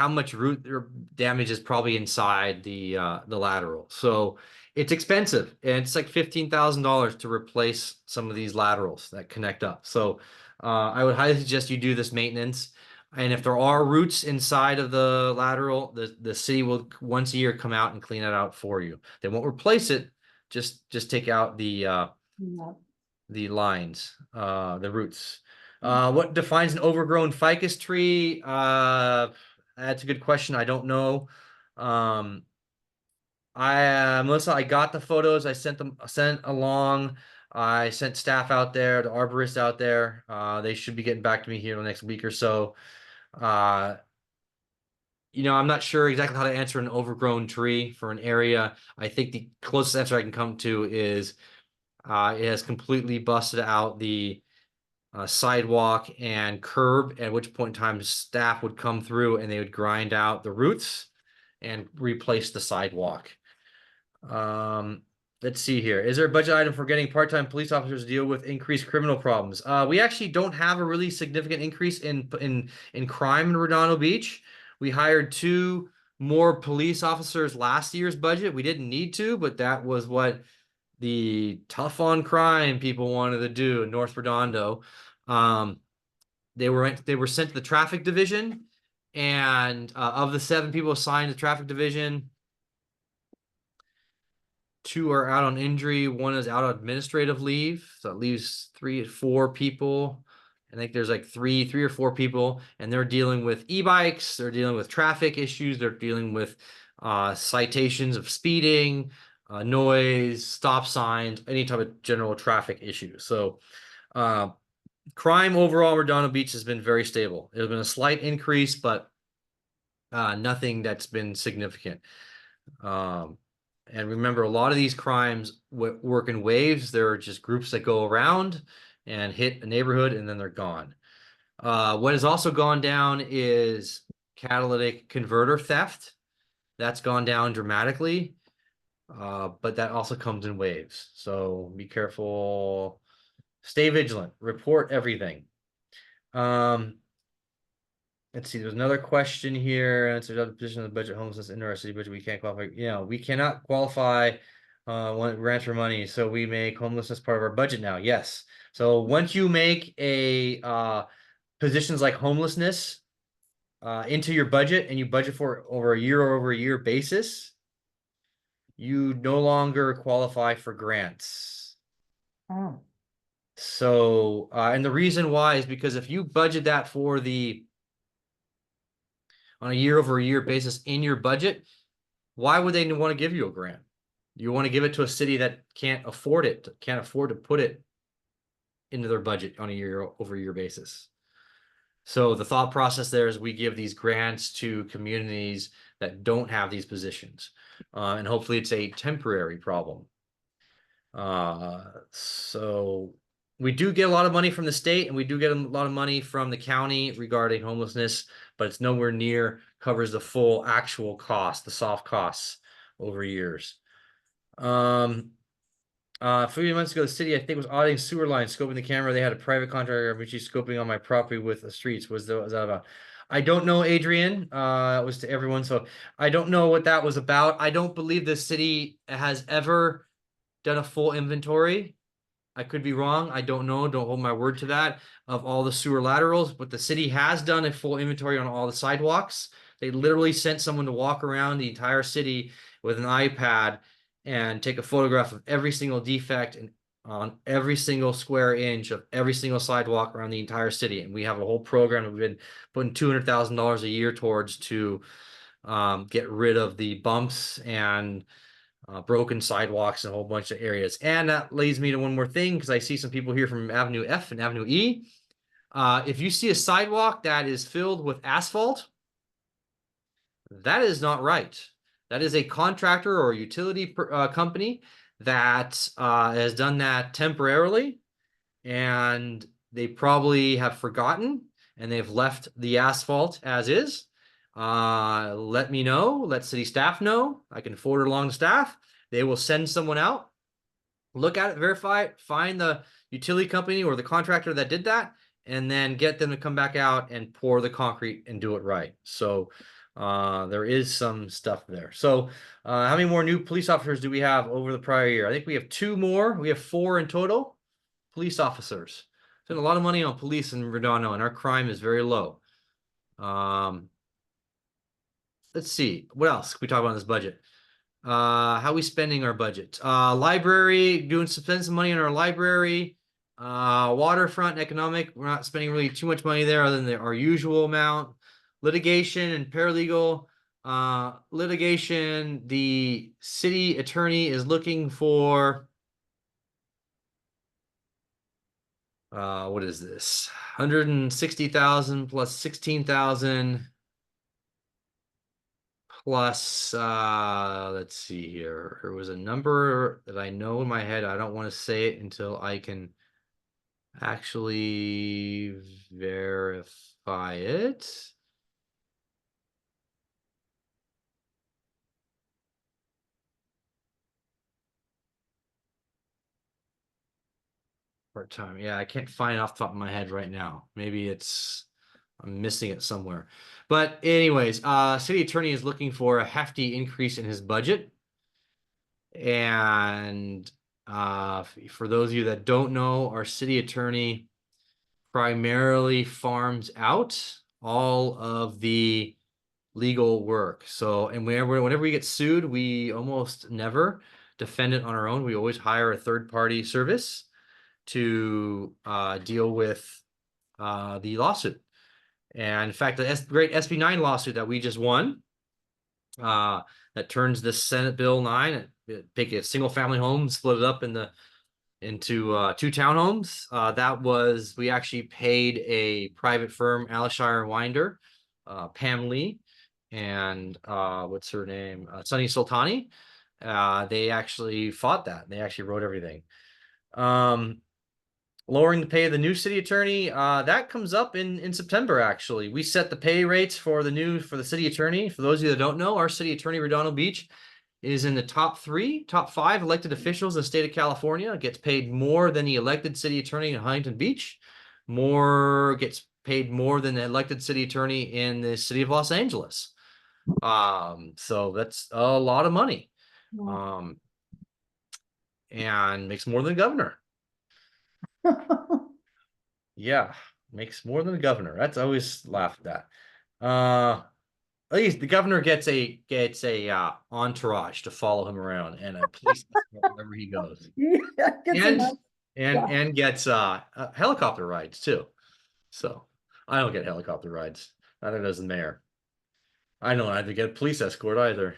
much root or damage is probably inside the lateral. So it's expensive, and it's like $15,000 to replace some of these laterals that connect up. So I would highly suggest you do this maintenance. And if there are roots inside of the lateral, the city will once a year come out and clean it out for you. They won't replace it, just take out the lines, the roots. What defines an overgrown ficus tree? That's a good question. I don't know. Melissa, I got the photos. I sent along. I sent staff out there, the arborist out there. They should be getting back to me here in the next week or so. I'm not sure exactly how to answer an overgrown tree for an area. I think the closest answer I can come to is it has completely busted out the sidewalk and curb, at which point in time staff would come through and they would grind out the roots and replace the sidewalk. Let's see here. Is there a budget item for getting part-time police officers to deal with increased criminal problems? We actually don't have a really significant increase in crime in Redondo Beach. We hired 2 more police officers last year's budget. We didn't need to, but that was what the tough on crime people wanted to do in North Redondo. They were sent to the traffic division, and of the 7 people assigned to the traffic division, 2 are out on injury, 1 is out on administrative leave, so it leaves 4 people. I think there's like 3 or 4 people, and they're dealing with e-bikes, they're dealing with traffic issues, they're dealing with citations of speeding, noise, stop signs, any type of general traffic issue. So crime overall, Redondo Beach has been very stable. There's been a slight increase, but nothing that's been significant. And remember, a lot of these crimes work in waves. There are just groups that go around and hit a neighborhood, and then they're gone. What has also gone down is catalytic converter theft. That's gone down dramatically, but that also comes in waves. So be careful. Stay vigilant. Report everything. Let's see, there's another question here. Answer the position of the budget homelessness in our city budget. We can't qualify. We cannot qualify when grants for money. So we make homelessness part of our budget now. Yes. So once you make a positions like homelessness into your budget, and you budget for it over a year basis, you no longer qualify for grants. Oh. So and the reason why is because if you budget that for on a year basis in your budget, why would they want to give you a grant? You want to give it to a city that can't afford to put it into their budget on a year basis. So the thought process there is we give these grants to communities that don't have these positions. And hopefully it's a temporary problem. So we do get a lot of money from the state, and we do get a lot of money from the county regarding homelessness, but it's nowhere near covers the full actual cost, the soft costs over years. A few months ago, the city, I think, was auditing sewer lines, scoping the camera. They had a private contractor, which is scoping on my property with the streets. Was that about? I don't know, Adrian. It was to everyone, so I don't know what that was about. I don't believe the city has ever done a full inventory. I could be wrong. I don't know. Don't hold my word to that, of all the sewer laterals, but the city has done a full inventory on all the sidewalks. They literally sent someone to walk around the entire city with an iPad and take a photograph of every single defect and on every single square inch of every single sidewalk around the entire city. And we have a whole program that we've been putting $200,000 a year towards to get rid of the bumps and broken sidewalks in a whole bunch of areas. And that leads me to one more thing, because I see some people here from Avenue F and Avenue E. If you see a sidewalk that is filled with asphalt, that is not right. That is a contractor or a utility company that has done that temporarily, and they probably have forgotten, and they've left the asphalt as is. let me know, let city staff know. I can forward it along to staff. They will send someone out, look at it, verify it, find the utility company or the contractor that did that, and then get them to come back out and pour the concrete and do it right. So there is some stuff there. So how many more new police officers do we have over the prior year? I think we have 2 more. We have 4 in total police officers. Spent a lot of money on police in Redondo, and our crime is very low. Let's see, what else can we talk about in this budget? How are we spending our budget? Library, spend some money on our library. Waterfront economic, we're not spending really too much money there other than our usual amount. Litigation and paralegal. Litigation, the city attorney is looking for what is this? 160,000 plus 16,000 plus let's see here. There was a number that I know in my head. I don't want to say it until I can actually verify it. Part-time. Yeah, I can't find it off the top of my head right now. Maybe I'm missing it somewhere. But anyways, city attorney is looking for a hefty increase in his budget. And for those of you that don't know, our city attorney primarily farms out all of the legal work. So, and whenever we get sued, we almost never defend it on our own. We always hire a third-party service to deal with the lawsuit. And in fact, the great SB9 lawsuit that we just won, that turns this Senate Bill 9, take a single family home, split it up into 2 townhomes. We actually paid a private firm, Alishire Winder, Pam Lee, and what's her name? Sunny Sultani. They actually fought that. They actually wrote everything. Lowering the pay of the new city attorney, that comes up in September. Actually, we set the pay rates for the city attorney. For those of you that don't know, our city attorney, Redondo Beach, is in the top 5 elected officials in the state of California. Gets paid more than the elected city attorney in Huntington Beach. Gets paid more than the elected city attorney in the city of Los Angeles. So that's a lot of money. And makes more than the governor. Yeah, makes more than the governor. That's always laughed at. At least the governor gets a entourage to follow him around and a police wherever he goes. And gets helicopter rides too. So I don't get helicopter rides. Neither does the mayor. I don't have to get a police escort either.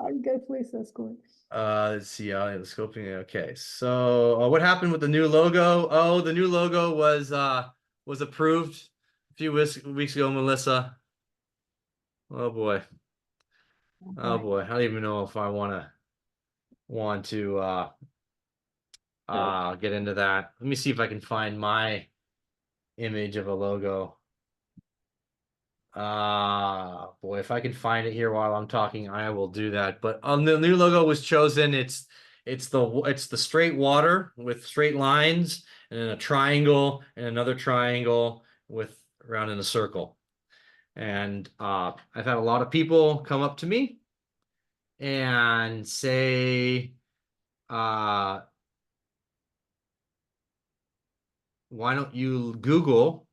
I get police escort. Let's see, the scoping. Okay, so what happened with the new logo? Oh, the new logo was approved a few weeks ago, Melissa. Oh boy. Oh boy. I don't even know if I want to get into that. Let me see if I can find my image of a logo. Boy, if I can find it here while I'm talking, I will do that. But the new logo was chosen. It's the straight water with straight lines and then a triangle and another triangle with around in a circle. And I've had a lot of people come up to me and say, why don't you Google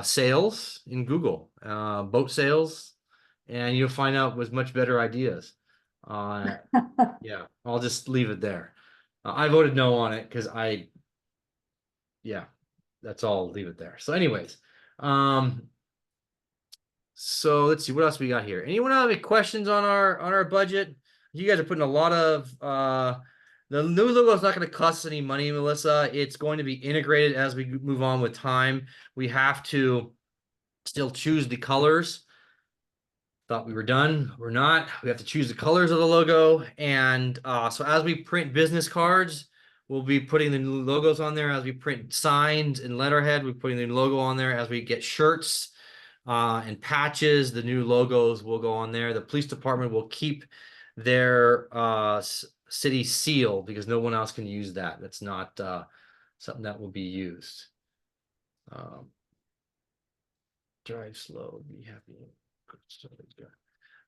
sales in Google, boat sales, and you'll find out with much better ideas. Yeah, I'll just leave it there. I voted no on it because yeah, that's all. I'll leave it there. So anyways, so let's see what else we got here. Anyone have any questions on our budget? You guys are putting a lot of the new logo is not going to cost us any money, Melissa. It's going to be integrated as we move on with time. We have to still choose the colors. Thought we were done. We're not. We have to choose the colors of the logo. And so as we print business cards, We'll be putting the new logos on there as we print signs and letterhead. We're putting the new logo on there as we get shirts and patches. The new logos will go on there. The police department will keep their city seal because no one else can use that. That's not something that will be used. Drive slow, be happy.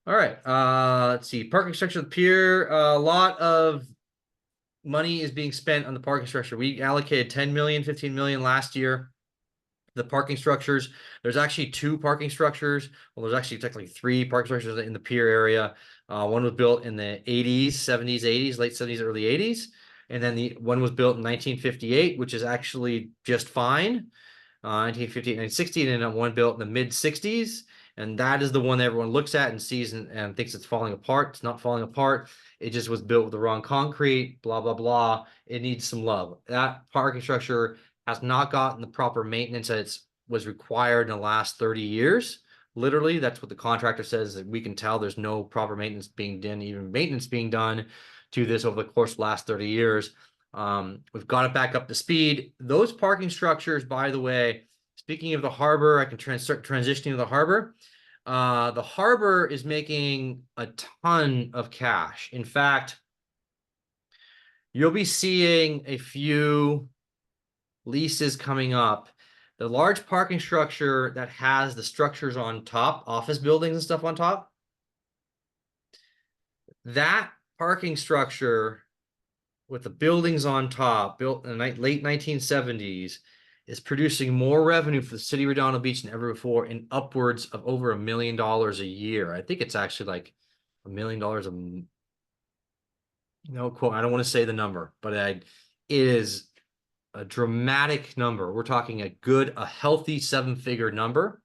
All right. Let's see. Parking structure of the pier. A lot of money is being spent on the parking structure. We allocated 10 million, 15 million last year. The parking structures, there's actually 2 parking structures. Well, there's actually technically 3 parking structures in the pier area. One was built in the 80s, 70s, 80s, late 70s, early 80s. And then the one was built in 1958, which is actually just fine. 1958, 1960, and then one built in the mid 60s. And that is the one that everyone looks at and sees and thinks it's falling apart. It's not falling apart. It just was built with the wrong concrete, blah, blah, blah. It needs some love. That parking structure has not gotten the proper maintenance that was required in the last 30 years. Literally, that's what the contractor says, that we can tell there's no proper maintenance being done, even maintenance being done to this over the course of the last 30 years. We've got it back up to speed. Those parking structures, by the way, speaking of the harbor, I can start transitioning to the harbor. The harbor is making a ton of cash. In fact, you'll be seeing a few leases coming up. The large parking structure that has the structures on top, office buildings and stuff on top, that parking structure with the buildings on top, built in the late 1970s, is producing more revenue for the city of Redondo Beach than ever before, and upwards of over $1 million a year. I think it's actually like $1 million no quote. I don't want to say the number, but it is a dramatic number. We're talking a healthy 7-figure number.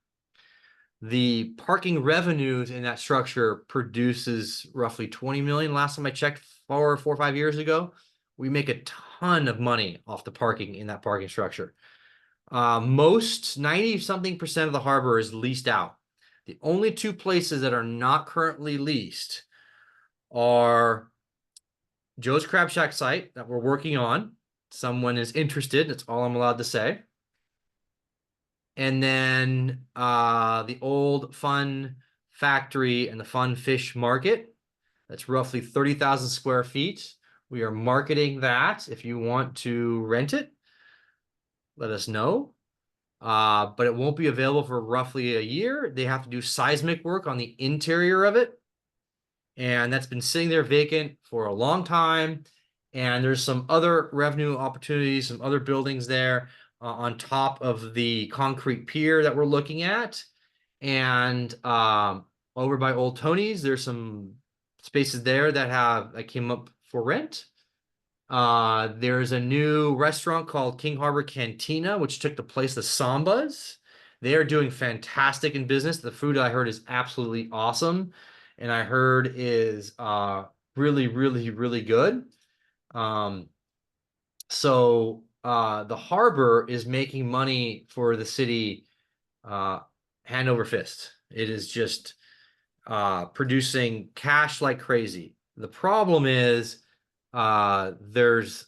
The parking revenues in that structure produces roughly 20 million. Last time I checked, 4 or 5 years ago. We make a ton of money off the parking in that parking structure. Most 90-something% of the harbor is leased out. The only 2 places that are not currently leased are Joe's Crab Shack site that we're working on. Someone is interested. That's all I'm allowed to say. And then the old Fun Factory and the Fun Fish Market. That's roughly 30,000 square feet. We are marketing that. If you want to rent it, let us know. But it won't be available for roughly a year. They have to do seismic work on the interior of it. And that's been sitting there vacant for a long time. And there's some other revenue opportunities, some other buildings there on top of the concrete pier that we're looking at. And over by Old Tony's, there's some spaces there that came up for rent. There's a new restaurant called King Harbor Cantina, which took the place of Samba's. They are doing fantastic in business. The food I heard is absolutely awesome, and I heard is really, really, really good. So the harbor is making money for the city hand over fist. It is just producing cash like crazy. The problem is there's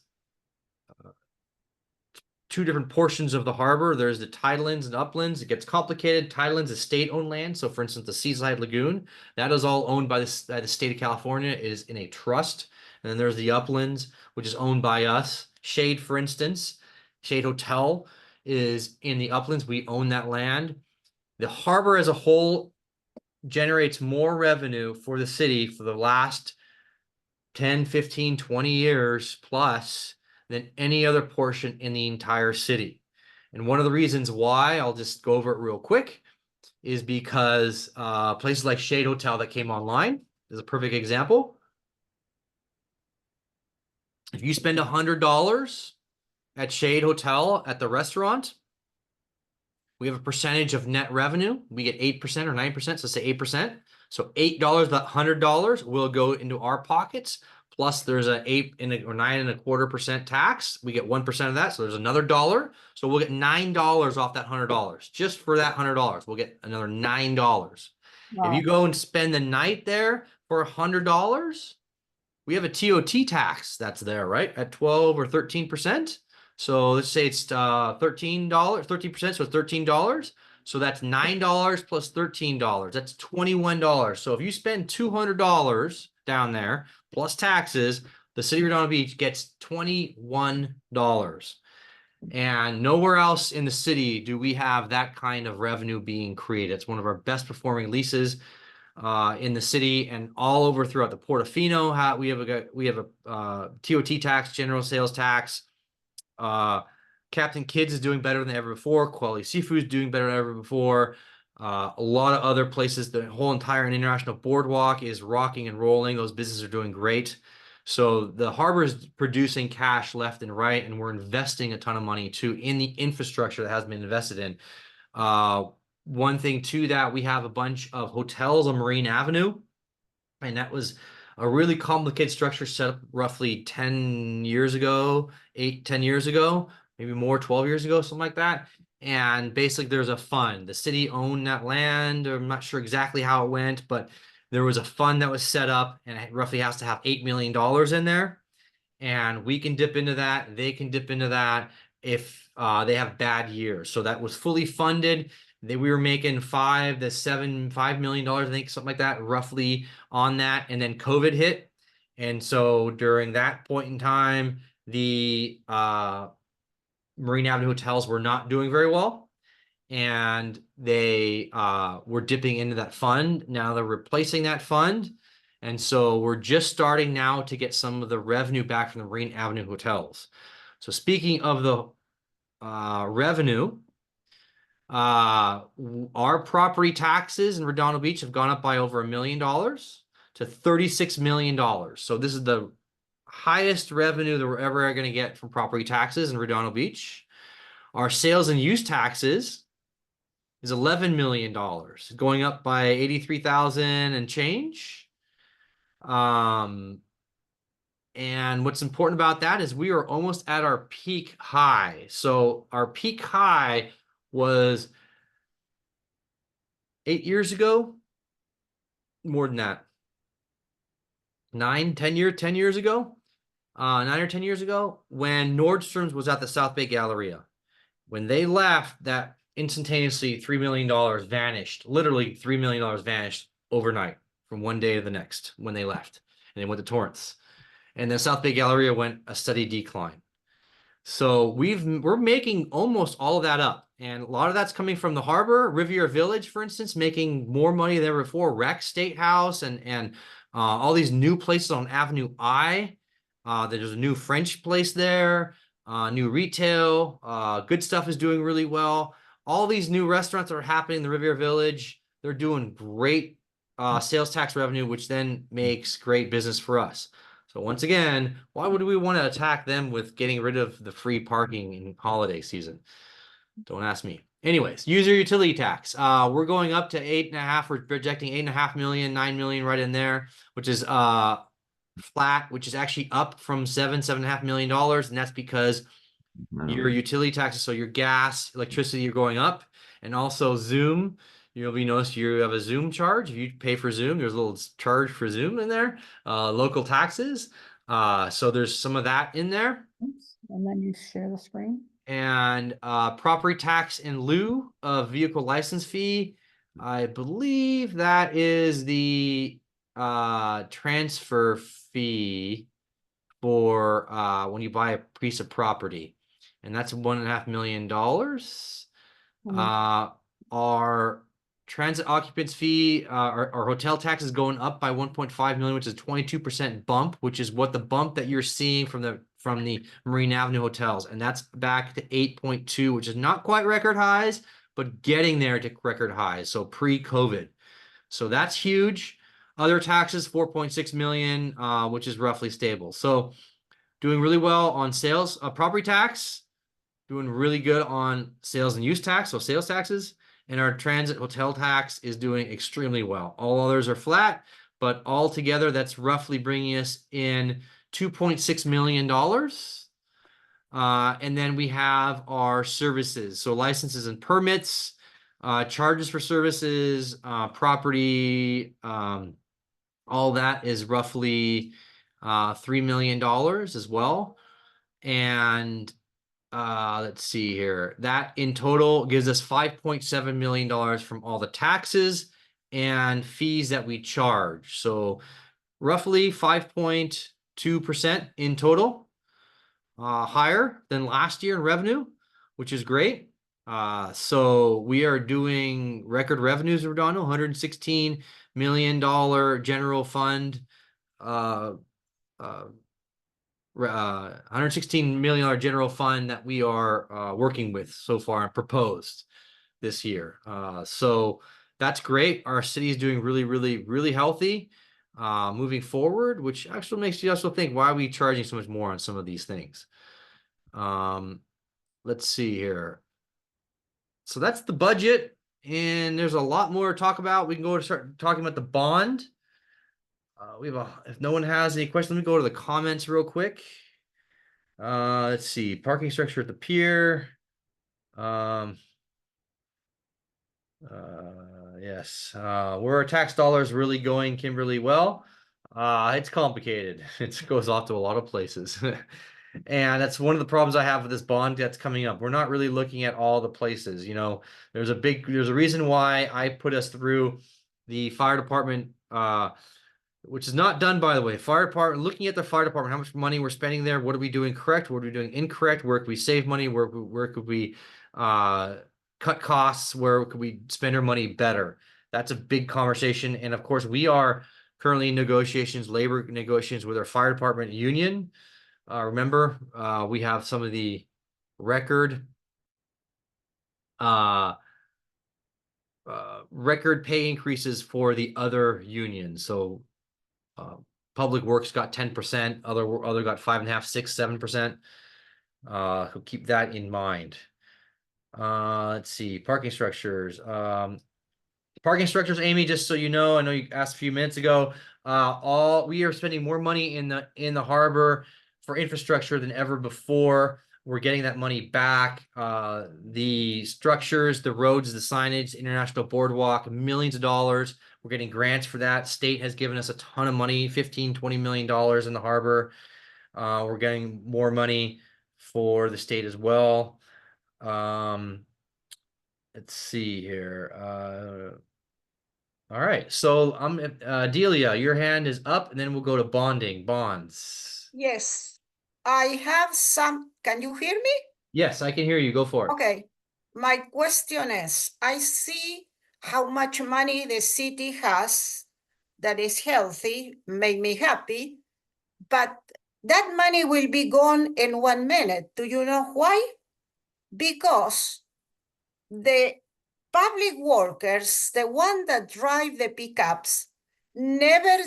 2 different portions of the harbor. There's the tidelands and uplands. It gets complicated. Tidelands is state-owned land. So, for instance, the Seaside Lagoon, that is all owned by the state of California. It is in a trust. And then there's the uplands, which is owned by us. Shade, for instance, Shade Hotel is in the uplands. We own that land. The harbor as a whole generates more revenue for the city for the last 10, 15, 20 years plus than any other portion in the entire city. And one of the reasons why, I'll just go over it real quick, is because places like Shade Hotel that came online is a perfect example. If you spend $100 at Shade Hotel at the restaurant, we have a percentage of net revenue. We get 8% or 9%, so say 8%. So $8, that $100 will go into our pockets. Plus there's a 8 or 9.25% tax. We get 1% of that. So there's another $1. So we'll get $9 off that $100. Just for that $100, we'll get another $9. Wow. If you go and spend the night there for $100, we have a TOT tax that's there, right? At 12 or 13%. So let's say it's $13, 13%, so it's $13. So that's $9 plus $13. That's $21. So if you spend $200 down there plus taxes, the city of Redondo Beach gets $21. And nowhere else in the city do we have that kind of revenue being created. It's one of our best performing leases in the city and all over throughout the Portofino. We have a TOT tax, general sales tax. Captain Kids is doing better than ever before. Quality Seafood is doing better than ever before. A lot of other places, the whole entire international boardwalk is rocking and rolling. Those businesses are doing great. So the harbor is producing cash left and right, and we're investing a ton of money too in the infrastructure that has been invested in. One thing too, that we have a bunch of hotels on Marine Avenue, and that was a really complicated structure set up roughly 10 years ago, 10 years ago, maybe more, 12 years ago, something like that. And basically there's a fund. The city owned that land. I'm not sure exactly how it went, but there was a fund that was set up, and it roughly has to have $8 million in there. And we can dip into that. They can dip into that if they have bad years. So that was fully funded. We were making $5 million, I think, something like that, roughly on that. And then COVID hit. And so during that point in time, the Marine Avenue hotels were not doing very well. And they were dipping into that fund. Now they're replacing that fund. And so we're just starting now to get some of the revenue back from the Marine Avenue hotels. So speaking of the revenue, our property taxes in Redondo Beach have gone up by over $1 million to $36 million. So this is the highest revenue that we're ever going to get from property taxes in Redondo Beach. Our sales and use taxes is $11 million, going up by 83,000 and change. And what's important about that is we are almost at our peak high. So our peak high was 8 years ago, more than that, 10 years ago, 9 or 10 years ago, when Nordstrom's was at the South Bay Galleria. When they left, that instantaneously $3 million vanished. Literally $3 million vanished overnight from one day to the next when they left. And they went to Torrance. And then South Bay Galleria went a steady decline. So we're making almost all of that up. And a lot of that's coming from the harbor. Riviera Village, for instance, making more money than ever before. Rex State House and all these new places on Avenue I. There's a new French place there, new retail. Good Stuff is doing really well. All these new restaurants that are happening in the Riviera Village, they're doing great sales tax revenue, which then makes great business for us. So once again, why would we want to attack them with getting rid of the free parking in holiday season? Don't ask me. Anyways, user utility tax. We're going up to 8.5. We're projecting 8.5 million, 9 million right in there, which is flat, which is actually up from $7.5 million. And that's because your utility taxes, so your gas, electricity, are going up. And also Zoom, you'll be noticed you have a Zoom charge. If you pay for Zoom, there's a little charge for Zoom in there. Local taxes. So there's some of that in there. Oops. And then you share the screen. And property tax in lieu of vehicle license fee. I believe that is the transfer fee for when you buy a piece of property. And that's $1.5 million. Our transit occupants fee, our hotel tax is going up by 1.5 million, which is a 22% bump, which is what the bump that you're seeing from the Marine Avenue hotels. And that's back to 8.2, which is not quite record highs, but getting there to record highs. So pre-COVID. So that's huge. Other taxes, 4.6 million, which is roughly stable. So doing really well on sales, property tax, doing really good on sales and use tax, so sales taxes. And our transit hotel tax is doing extremely well. All others are flat, but all together, that's roughly bringing us in $2.6 million. And then we have our services. So licenses and permits, charges for services, property, all that is roughly $3 million as well. And let's see here. That in total gives us $5.7 million from all the taxes and fees that we charge. So roughly 5.2% in total, higher than last year in revenue, which is great. So we are doing record revenues, Rodano, $116 million general fund, $116 million general fund that we are working with so far and proposed this year. So that's great. Our city is doing really, really, really healthy moving forward, which actually makes you also think, why are we charging so much more on some of these things? Let's see here. So that's the budget, and there's a lot more to talk about. We can go to start talking about the bond. If no one has any questions, let me go to the comments real quick. Let's see, parking structure at the pier. Yes. Where are tax dollars really going, Kimberly? Well, it's complicated. It goes off to a lot of places. And that's one of the problems I have with this bond that's coming up. We're not really looking at all the places. You know, there's a reason why I put us through the fire department, which is not done, by the way. Fire department, looking at the fire department, how much money we're spending there, what are we doing correct, what are we doing incorrect, where could we save money, where could we cut costs, where could we spend our money better? That's a big conversation. And of course, we are currently in negotiations, labor negotiations with our fire department union. Remember, we have some of the record record pay increases for the other unions. So Public Works got 10%, other got 5.5%, 6%, 7%. So keep that in mind. Let's see, parking structures. Parking structures, Amy, just so you know, I know you asked a few minutes ago. We are spending more money in the harbor for infrastructure than ever before. We're getting that money back. The structures, the roads, the signage, international boardwalk, millions of dollars. We're getting grants for that. State has given us a ton of money, $15-20 million in the harbor. We're getting more money for the state as well. Let's see here. All right, so Delia, your hand is up, and then we'll go to bonds. Yes, I have some. Can you hear me? Yes, I can hear you. Go for it. Okay. My question is, I see how much money the city has that is healthy, make me happy, but that money will be gone in 1 minute. Do you know why? Because the public workers, the one that drive the pickups, never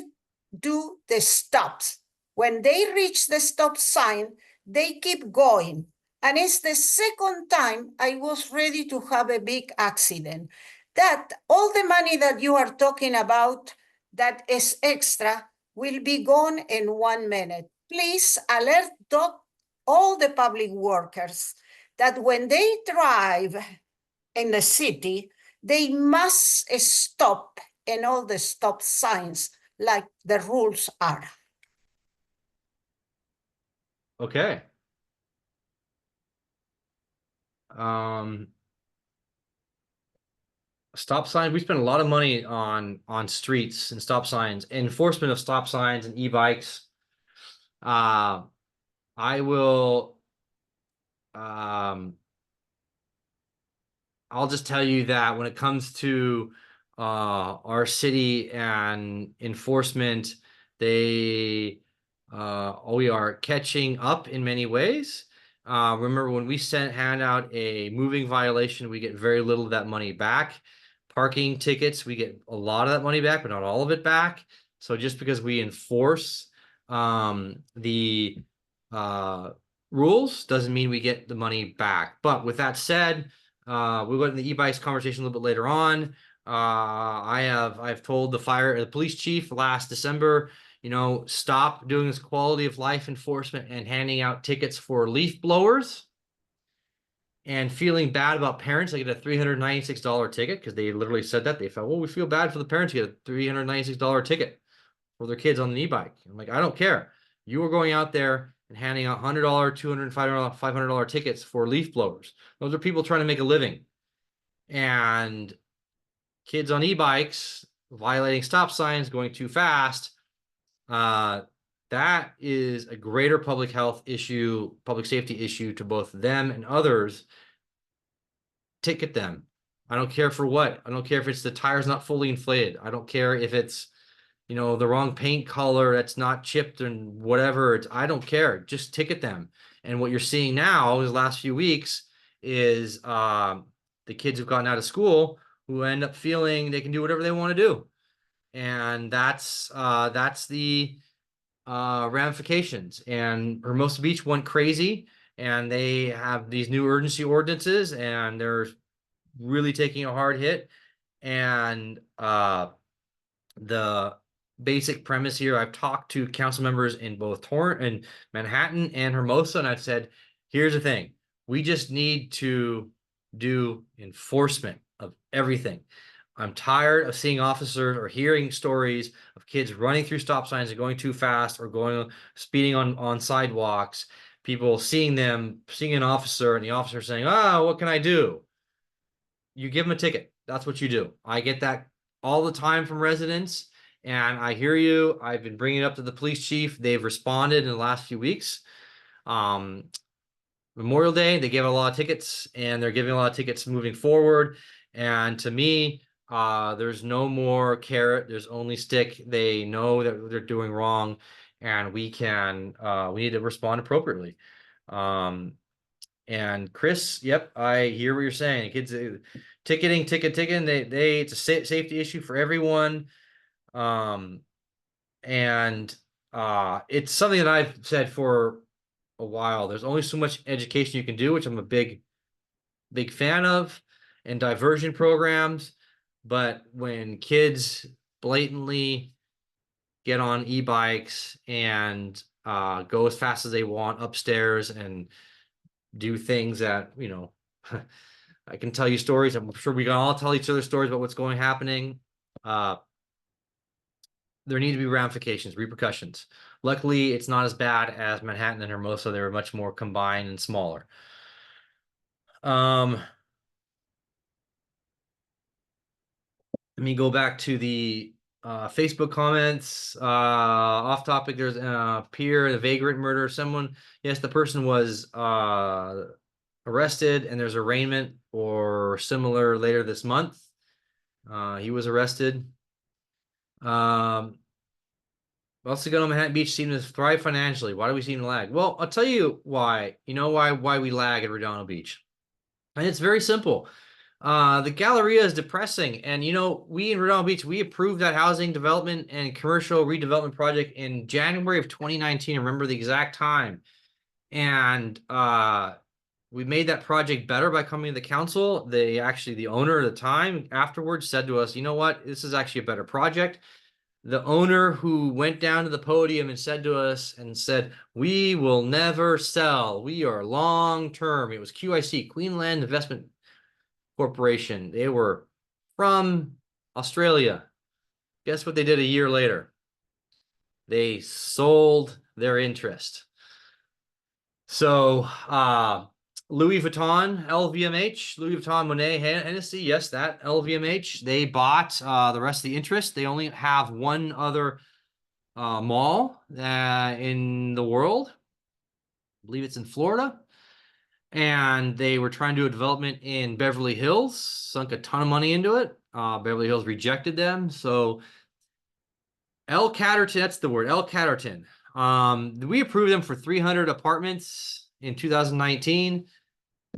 do the stops. When they reach the stop sign, they keep going. And it's the second time I was ready to have a big accident. That all the money that you are talking about that is extra will be gone in 1 minute. Please alert all the public workers that when they drive in the city, they must stop in all the stop signs like the rules are. Okay. Stop signs. We spend a lot of money on streets and stop signs, enforcement of stop signs and e-bikes. I will. I'll just tell you that when it comes to our city and enforcement, we are catching up in many ways. Remember, when we hand out a moving violation, we get very little of that money back. Parking tickets, we get a lot of that money back, but not all of it back. So just because we enforce the rules doesn't mean we get the money back. But with that said, we'll go into the e-bikes conversation a little bit later on. I've told the police chief last December, stop doing this quality of life enforcement and handing out tickets for leaf blowers, and feeling bad about parents that get a $396 ticket, because they literally said that. They felt, well, we feel bad for the parents who get a $396 ticket for their kids on an e-bike. I'm like, I don't care. You are going out there and handing out $100, $200, $500 tickets for leaf blowers. Those are people trying to make a living. And kids on e-bikes violating stop signs, going too fast. That is a greater public health issue, public safety issue to both them and others. Ticket them. I don't care for what. I don't care if it's the tire's not fully inflated. I don't care if it's, you know, the wrong paint color that's not chipped and whatever. I don't care. Just ticket them. And what you're seeing now is the last few weeks is the kids who've gotten out of school who end up feeling they can do whatever they want to do. And that's the ramifications. And Hermosa Beach went crazy, and they have these new urgency ordinances, and they're really taking a hard hit. And the basic premise here, I've talked to council members in both Torrance and Manhattan and Hermosa, and I've said, here's the thing, we just need to do enforcement of everything. I'm tired of seeing officers or hearing stories of kids running through stop signs and going too fast, or speeding on sidewalks, people seeing an officer, and the officer saying, what can I do? You give them a ticket. That's what you do. I get that all the time from residents, and I hear you. I've been bringing it up to the police chief. They've responded in the last few weeks. Memorial Day, they gave a lot of tickets, and they're giving a lot of tickets moving forward. And to me, there's no more carrot. There's only stick. They know that they're doing wrong, and we need to respond appropriately. And Chris, yep, I hear what you're saying. Kids, ticketing. It's a safety issue for everyone. And it's something that I've said for a while. There's only so much education you can do, which I'm a big fan of, and diversion programs. But when kids blatantly get on e-bikes and go as fast as they want upstairs and do things that, you know, I can tell you stories. I'm sure we can all tell each other stories about what's happening. There need to be ramifications, repercussions. Luckily, it's not as bad as Manhattan and Hermosa. They were much more combined and smaller. Let me go back to the Facebook comments. Off topic, there's Pierre, the vagrant murder. Someone, yes, the person was arrested, and there's arraignment or similar later this month. He was arrested. Valsegano, Manhattan Beach seem to thrive financially. Why do we seem to lag? Well, I'll tell you why. You know why we lag at Redondo Beach. And it's very simple. The Galleria is depressing. And, you know, we in Redondo Beach, we approved that housing development and commercial redevelopment project in January of 2019. I remember the exact time. And we made that project better by coming to the council. The owner at the time afterwards said to us, you know what, this is actually a better project. The owner who went down to the podium and said to us, we will never sell. We are long-term. It was QIC, Queensland Investment Corporation. They were from Australia. Guess what they did a year later? They sold their interest. So, Louis Vuitton, LVMH, Louis Vuitton, Monet, Hennessy, yes, that LVMH, they bought the rest of the interest. They only have one other mall in the world. I believe it's in Florida. And they were trying to do a development in Beverly Hills, sunk a ton of money into it. Beverly Hills rejected them. So El Catterton, that's the word, El Catterton. We approved them for 300 apartments in 2019.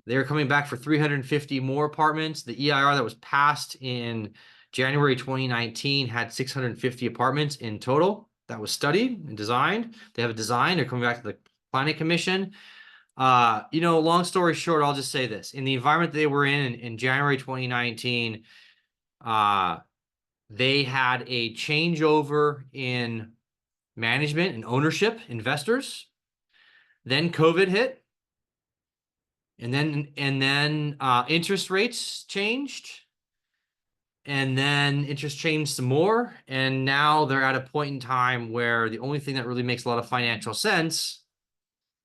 They're coming back for 350 more apartments. The EIR that was passed in January 2019 had 650 apartments in total. That was studied and designed. They have a design. They're coming back to the Planning Commission. You know, long story short, I'll just say this. In the environment they were in January 2019, they had a changeover in management and ownership, investors. Then COVID hit. And then interest rates changed. and then interest changed some more, and now they're at a point in time where the only thing that really makes a lot of financial sense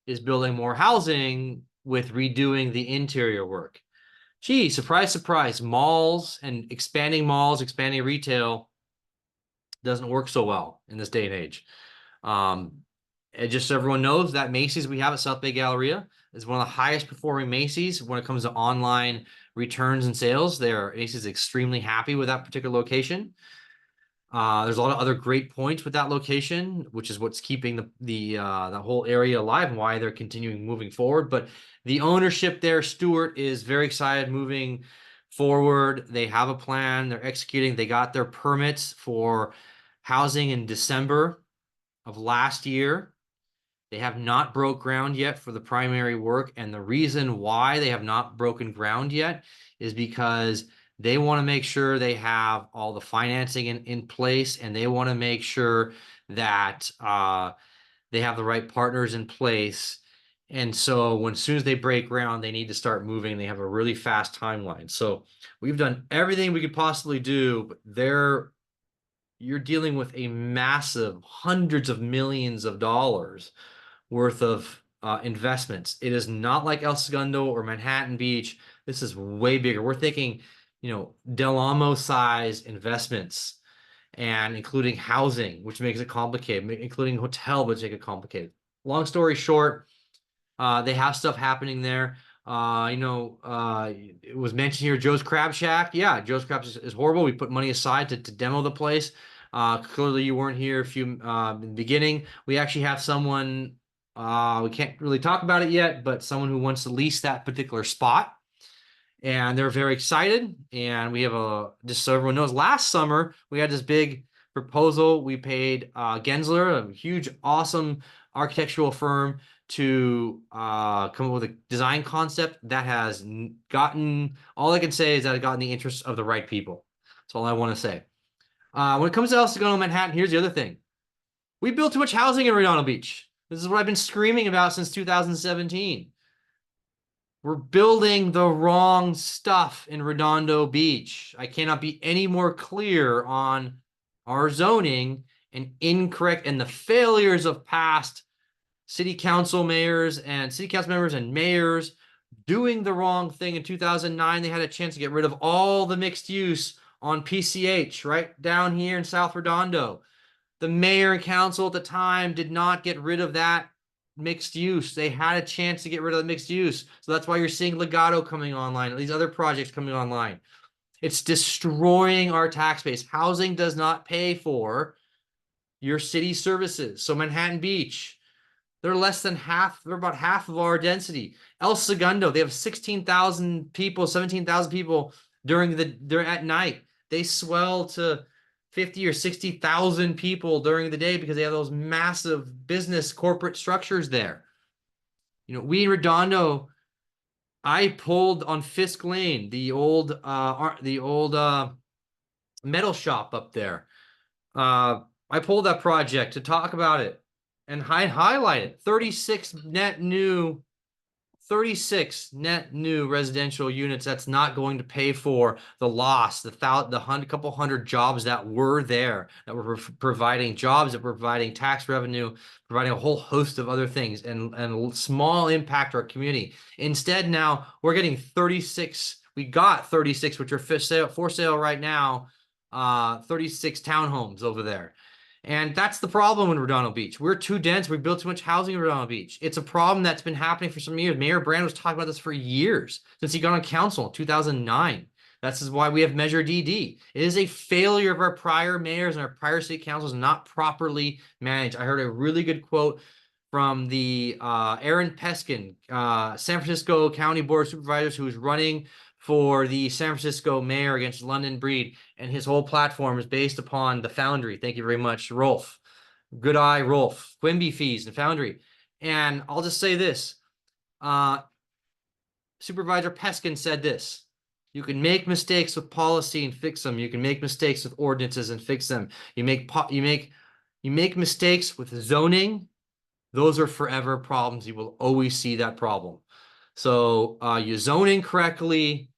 is building more housing with redoing the interior work. Gee, surprise, surprise, malls and expanding retail doesn't work so well in this day and age. And just so everyone knows, that Macy's we have at South Bay Galleria is one of the highest performing Macy's when it comes to online returns and sales. Macy's is extremely happy with that particular location. There's a lot of other great points with that location, which is what's keeping the whole area alive and why they're continuing moving forward. But the ownership there, Stuart, is very excited moving forward. They have a plan. They're executing. They got their permits for housing in December of last year. They have not broke ground yet for the primary work. And the reason why they have not broken ground yet is because they want to make sure they have all the financing in place, and they want to make sure that they have the right partners in place. And so as soon as they break ground, they need to start moving. They have a really fast timeline. So we've done everything we could possibly do, but you're dealing with a massive hundreds of millions of dollars worth of investments. It is not like El Segundo or Manhattan Beach. This is way bigger. We're thinking, Del Amo size investments, and including housing, which makes it complicated, including hotel, which makes it complicated. Long story short, they have stuff happening there. It was mentioned here, Joe's Crab Shack. Yeah, Joe's Crab is horrible. We put money aside to demo the place. Clearly you weren't here in the beginning. We actually have someone, we can't really talk about it yet, but someone who wants to lease that particular spot. And they're very excited. And we have just so everyone knows, last summer we had this big proposal. We paid Gensler, a huge, awesome architectural firm, to come up with a design concept that has gotten, all I can say is that it got in the interest of the right people. That's all I want to say. When it comes to El Segundo, Manhattan, here's the other thing. We built too much housing in Redondo Beach. This is what I've been screaming about since 2017. We're building the wrong stuff in Redondo Beach. I cannot be any more clear on our zoning and the failures of past city council members and mayors doing the wrong thing. In 2009, they had a chance to get rid of all the mixed use on PCH right down here in South Redondo. The mayor and council at the time did not get rid of that mixed use. They had a chance to get rid of the mixed use. So that's why you're seeing Legato coming online, these other projects coming online. It's destroying our tax base. Housing does not pay for your city services. So Manhattan Beach, they're less than half. They're about half of our density. El Segundo, they have 16,000 people, 17,000 people they're at night. They swell to 50 or 60,000 people during the day because they have those massive business corporate structures there. We in Redondo, I pulled on Fisk Lane, the old metal shop up there. I pulled that project to talk about it and highlight it. 36 net new residential units. That's not going to pay for the loss, the couple hundred jobs that were there, that were providing jobs, that were providing tax revenue, providing a whole host of other things, and small impact to our community. Instead, now we're getting 36. We got 36, which are for sale right now. 36 townhomes over there. And that's the problem in Redondo Beach. We're too dense. We built too much housing in Redondo Beach. It's a problem that's been happening for some years. Mayor Brand was talking about this for years, since he got on council in 2009. That's why we have Measure DD. It is a failure of our prior mayors and our prior city councils not properly managed. I heard a really good quote from the Aaron Peskin, San Francisco County Board of Supervisors, who is running for the San Francisco mayor against London Breed, and his whole platform is based upon the Foundry. Thank you very much, Rolf. Good eye, Rolf. Quimby fees and Foundry. And I'll just say this. Supervisor Peskin said this: you can make mistakes with policy and fix them. You can make mistakes with ordinances and fix them. You make mistakes with zoning. Those are forever problems. You will always see that problem. So you zone incorrectly,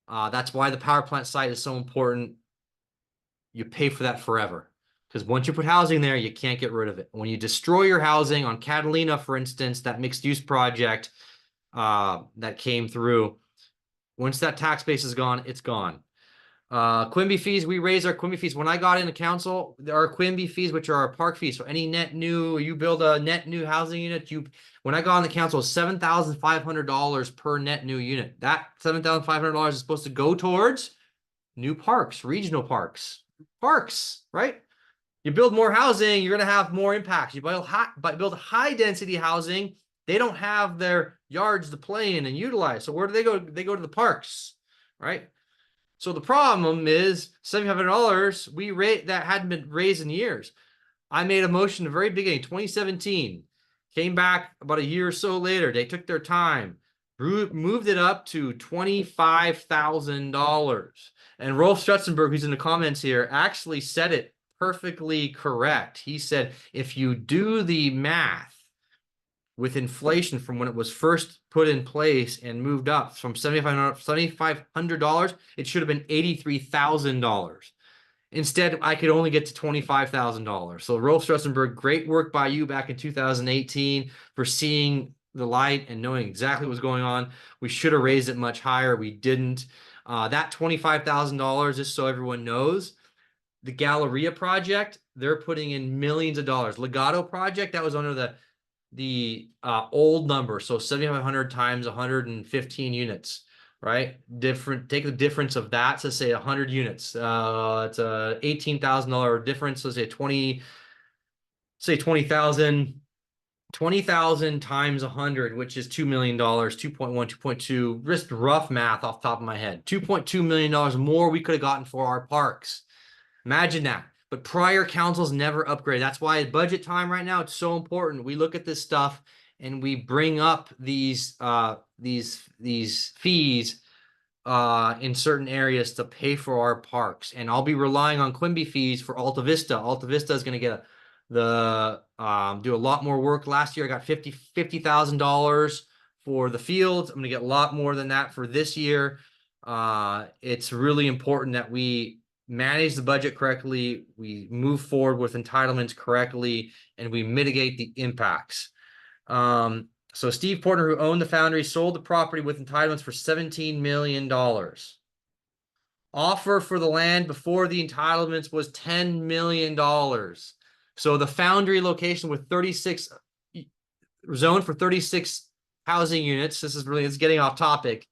That's why the power plant site is so important. You pay for that forever. Because once you put housing there, you can't get rid of it. When you destroy your housing on Catalina, for instance, that mixed use project that came through, once that tax base is gone, it's gone. Quimby fees, we raise our Quimby fees. When I got into council, there are Quimby fees, which are our park fees. So any net new, you build a net new housing unit, when I got on the council, $7,500 per net new unit. That $7,500 is supposed to go towards new parks, regional parks, right? You build more housing, you're going to have more impacts. You build high density housing, they don't have their yards to play in and utilize. So where do they go? They go to the parks, right? So the problem is $7,500 we rate that hadn't been raised in years. I made a motion at the very beginning, 2017, came back about a year or so later. They took their time, moved it up to $25,000. And Rolf Stutzenberg, who's in the comments here, actually said it perfectly correct. He said, if you do the math with inflation from when it was first put in place and moved up from $7,500, it should have been $83,000. Instead, I could only get to $25,000. So Rolf Stutzenberg, great work by you back in 2018 for seeing the light and knowing exactly what was going on. We should have raised it much higher. We didn't. That $25,000, just so everyone knows, the Galleria project, they're putting in millions of dollars. Legato project, that was under the old number, so 7,500 times 115 units, right? Take the difference of that, so say 100 units. It's a $18,000 difference. So say 20,000 times 100, which is $2 million, 2.1, 2.2, just rough math off the top of my head. $2.2 million more we could have gotten for our parks. Imagine that. But prior councils never upgraded. That's why at budget time right now, it's so important. We look at this stuff and we bring up these fees in certain areas to pay for our parks. And I'll be relying on Quimby fees for Alta Vista. Alta Vista is going to get do a lot more work. Last year I got $50,000 for the fields. I'm going to get a lot more than that for this year. It's really important that we manage the budget correctly, we move forward with entitlements correctly, and we mitigate the impacts. So Steve Portner, who owned the foundry, sold the property with entitlements for $17 million. Offer for the land before the entitlements was $10 million. So the foundry location with 36 zoned for 36 housing units. It's getting off topic.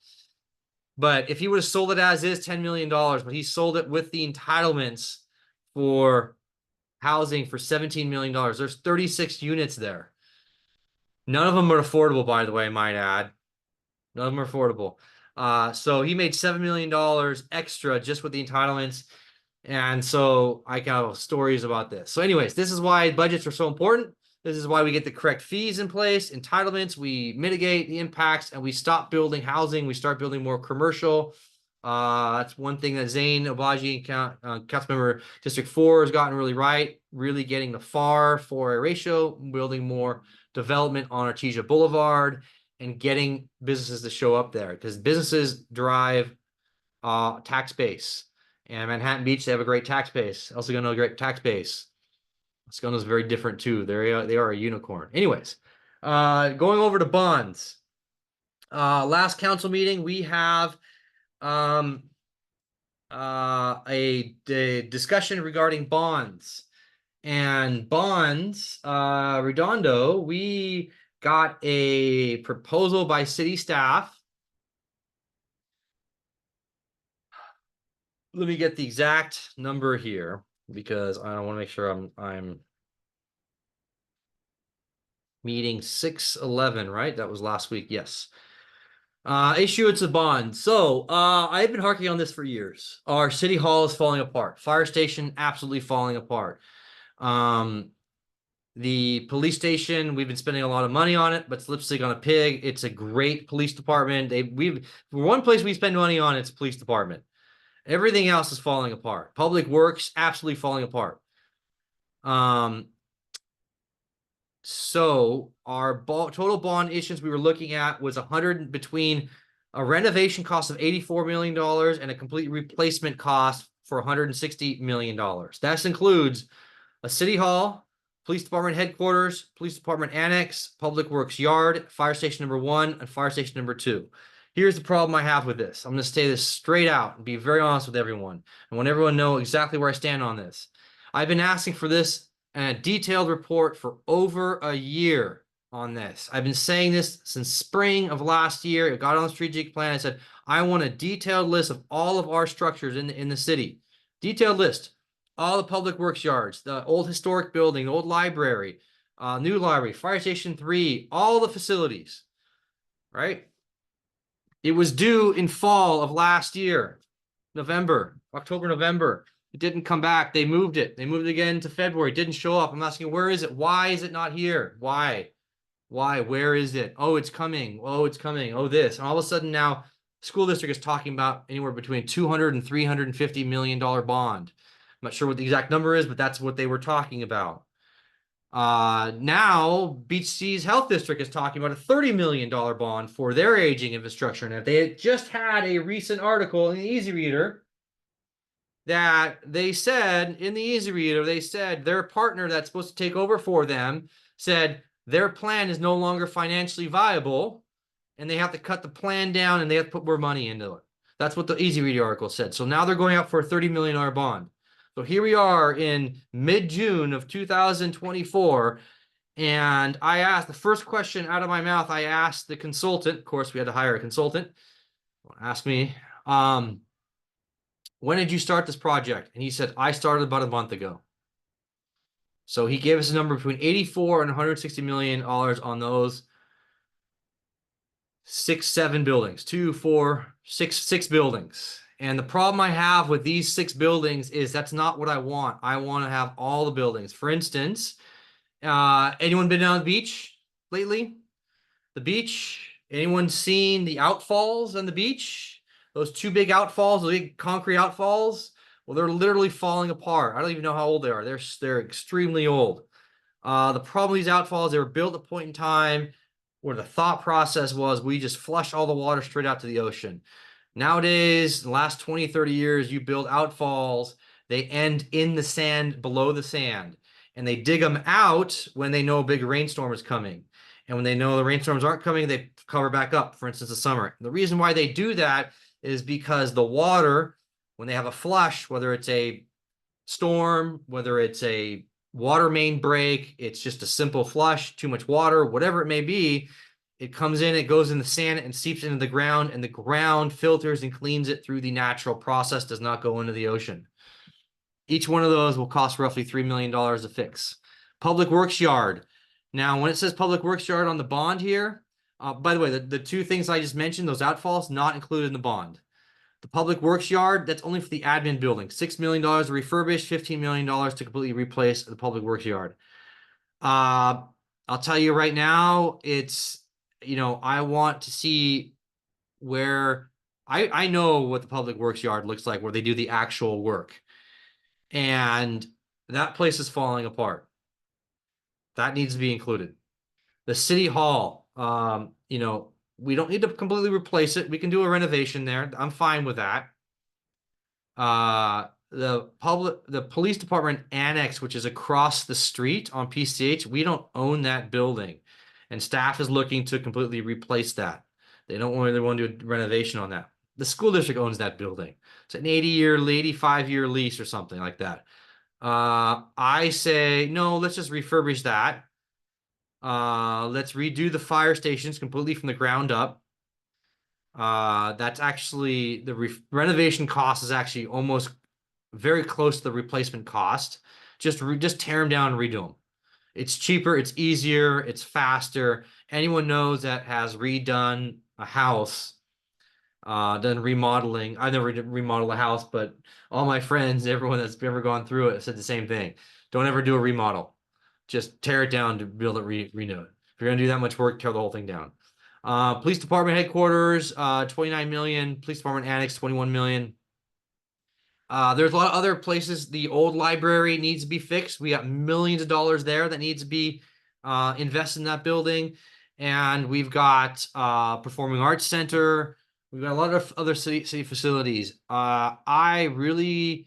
But if he would have sold it as is, $10 million, but he sold it with the entitlements for housing for $17 million. There's 36 units there. None of them are affordable, by the way, I might add. None of them are affordable. So he made $7 million extra just with the entitlements. And so I got stories about this. So anyways, this is why budgets are so important. This is why we get the correct fees in place, entitlements, we mitigate the impacts, and we stop building housing. We start building more commercial. That's one thing that Zane Obaji, Councilmember District 4, has gotten really right, really getting the FAR for a ratio, building more development on Artesia Boulevard, and getting businesses to show up there, because businesses drive tax base. And Manhattan Beach, they have a great tax base. Also gonna know a great tax base. Skona's very different too. They are a unicorn. Anyways, going over to bonds. Last council meeting, we have a discussion regarding bonds. And bonds, Redondo, we got a proposal by city staff. Let me get the exact number here, because I want to make sure I'm meeting 6/11, right? That was last week. Yes. Issuance of bonds. So I've been harking on this for years. Our city hall is falling apart. Fire station absolutely falling apart. The police station, we've been spending a lot of money on it, but it's lipstick on a pig. It's a great police department. For one place we spend money on, it's police department. Everything else is falling apart. Public works, absolutely falling apart. So our total bond issuance we were looking at was between a renovation cost of $84 million and a complete replacement cost for $160 million. That includes a city hall, police department headquarters, police department annex, public works yard, fire station number 1, and fire station number 2. Here's the problem I have with this. I'm going to say this straight out and be very honest with everyone. I want everyone to know exactly where I stand on this. I've been asking for this detailed report for over a year on this. I've been saying this since spring of last year. It got on the strategic plan. I said, I want a detailed list of all of our structures in the city. Detailed list. All the public works yards, the old historic building, the old library, new library, fire station 3, all the facilities, right? It was due in fall of last year, October, November. It didn't come back. They moved it. They moved it again to February. It didn't show up. I'm asking, where is it? Why is it not here? Why? Where is it? Oh, it's coming. Oh, it's coming. Oh, this. And all of a sudden now, school district is talking about anywhere between $200 and $350 million bond. I'm not sure what the exact number is, but that's what they were talking about. Now Beach Cities Health District is talking about a $30 million bond for their aging infrastructure. Now, they had just had a recent article in the Easy Reader that they said they said their partner that's supposed to take over for them said their plan is no longer financially viable and they have to cut the plan down and they have to put more money into it. That's what the Easy Reader article said. So now they're going out for a $30 million bond. So here we are in mid-June of 2024, and I asked the first question out of my mouth. I asked the consultant. Of course, we had to hire a consultant. Ask me, when did you start this project? And he said, I started about a month ago. So he gave us a number between 84 and 160 million dollars on those 7 buildings, 2, 4, 6 buildings. And the problem I have with these 6 buildings is that's not what I want. I want to have all the buildings. For instance, anyone been down the beach lately? The beach? Anyone seen the outfalls on the beach? Those 2 big outfalls, the big concrete outfalls? Well, they're literally falling apart. I don't even know how old they are. They're extremely old. The problem with these outfalls, they were built at a point in time where the thought process was we just flush all the water straight out to the ocean. Nowadays, in the last 20, 30 years, you build outfalls, they end in the sand, below the sand, and they dig them out when they know a big rainstorm is coming. And when they know the rainstorms aren't coming, they cover back up, for instance, the summer. The reason why they do that is because the water, when they have a flush, whether it's a storm, whether it's a water main break, it's just a simple flush, too much water, whatever it may be, it comes in, it goes in the sand and seeps into the ground, and the ground filters and cleans it through the natural process, does not go into the ocean. Each one of those will cost roughly $3 million to fix. Public works yard. Now, when it says public works yard on the bond here, by the way, the 2 things I just mentioned, those outfalls, not included in the bond. The public works yard, that's only for the admin building. $6 million to refurbish, $15 million to completely replace the public works yard. I'll tell you right now, it's, I want to see where I know what the public works yard looks like, where they do the actual work. And that place is falling apart. That needs to be included. The city hall, we don't need to completely replace it. We can do a renovation there. I'm fine with that. The police department annex, which is across the street on PCH, we don't own that building, and staff is looking to completely replace that. They don't really want to do a renovation on that. The school district owns that building. It's an 85-year lease or something like that. I say, no, let's just refurbish that. Let's redo the fire stations completely from the ground up. That's actually the renovation cost is actually almost very close to the replacement cost. Just tear them down and redo them. It's cheaper, it's easier, it's faster. Anyone knows that has redone a house, done remodeling. I've never remodeled a house, but all my friends, everyone that's ever gone through it said the same thing. Don't ever do a remodel. Just tear it down to build it, renew it. If you're gonna do that much work, tear the whole thing down. Police department headquarters, 29 million. Police department annex, 21 million. There's a lot of other places. The old library needs to be fixed. We got millions of dollars there that needs to be invested in that building. And we've got performing arts center. We've got a lot of other city facilities. I really,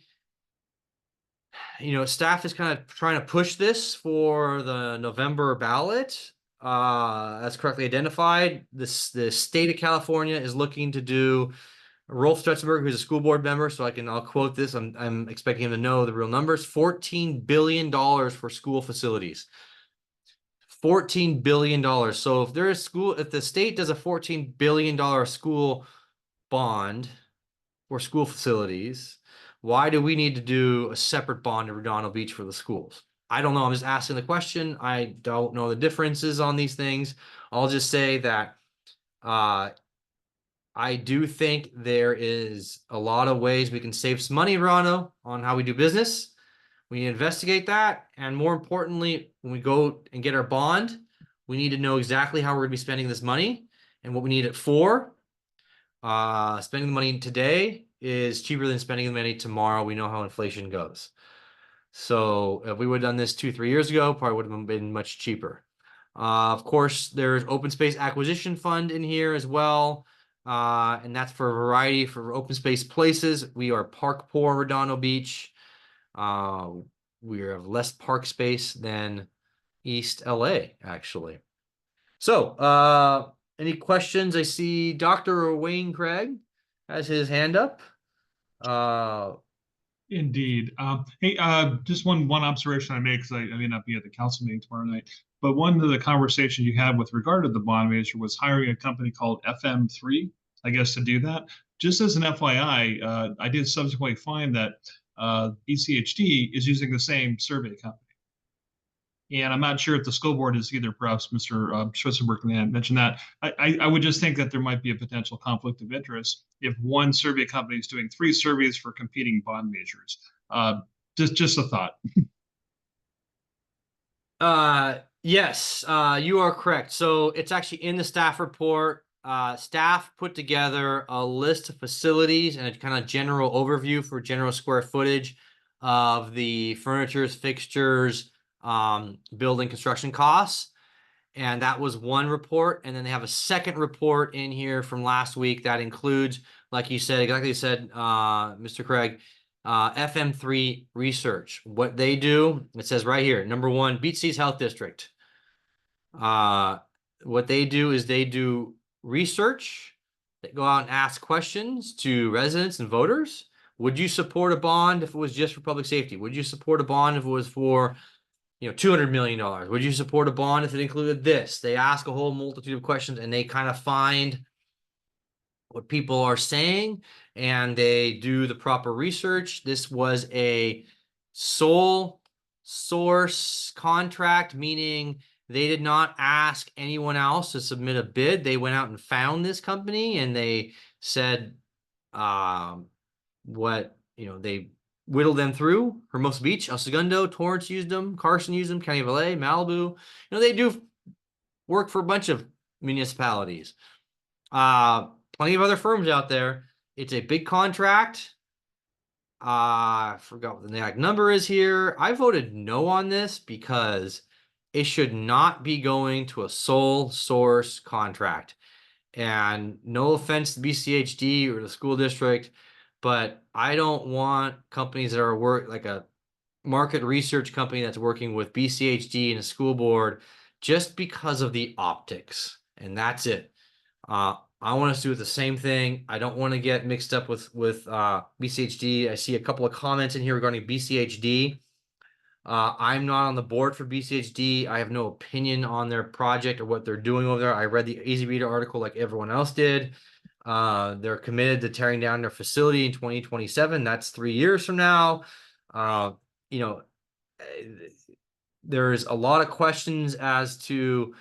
staff is kind of trying to push this for the November ballot. That's correctly identified. The state of California is looking to do Rolf Stretzenberg, who's a school board member, so I'll quote this. I'm expecting him to know the real numbers. $14 billion for school facilities. $14 billion. So if if the state does a $14 billion school bond for school facilities, why do we need to do a separate bond in Redondo Beach for the schools? I don't know. I'm just asking the question. I don't know the differences on these things. I'll just say that I do think there is a lot of ways we can save some money, Redondo, on how we do business. We need to investigate that. And more importantly, when we go and get our bond, we need to know exactly how we're going to be spending this money and what we need it for. Spending the money today is cheaper than spending the money tomorrow. We know how inflation goes. So if we would have done this 2-3 years ago, probably would have been much cheaper. Of course, there's open space acquisition fund in here as well. And that's for a variety for open space places. We are park poor, Redondo Beach. We have less park space than East LA, actually. So, any questions? I see Dr. Wayne Craig has his hand up. Indeed. Hey, just one observation I made, because I may not be at the council meeting tomorrow night, but one of the conversations you had with regard to the bond measure was hiring a company called FM3, I guess, to do that. Just as an FYI, I did subsequently find that BCHD is using the same survey company. And I'm not sure if the school board is either. Perhaps Mr. Schwarzenberg mentioned that. I would just think that there might be a potential conflict of interest if one survey company is doing 3 surveys for competing bond measures. Just a thought. Yes, you are correct. So it's actually in the staff report. Staff put together a list of facilities and a kind of general overview for general square footage of the furnitures, fixtures, building construction costs. And that was one report. And then they have a second report in here from last week that includes, like you said, exactly you said, Mr. Craig, FM3 research. What they do, it says right here, number 1, Beach Cities Health District. What they do is they do research. They go out and ask questions to residents and voters. Would you support a bond if it was just for public safety? Would you support a bond if it was for $200 million? Would you support a bond if it included this? They ask a whole multitude of questions and they kind of find what people are saying and they do the proper research. This was a sole source contract, meaning they did not ask anyone else to submit a bid. They went out and found this company and they said they whittled them through. Hermosa Beach, El Segundo, Torrance used them, Carson used them, County of LA, Malibu. They do work for a bunch of municipalities. Plenty of other firms out there. It's a big contract. I forgot what the exact number is here. I voted no on this because it should not be going to a sole source contract. And no offense to BCHD or the school district, but I don't want companies that are like a market research company that's working with BCHD and a school board just because of the optics. And that's it. I want us to do the same thing. I don't want to get mixed up with BCHD. I see a couple of comments in here regarding BCHD. I'm not on the board for BCHD. I have no opinion on their project or what they're doing over there. I read the Easy Reader article like everyone else did. They're committed to tearing down their facility in 2027. That's 3 years from now. There's a lot of questions as to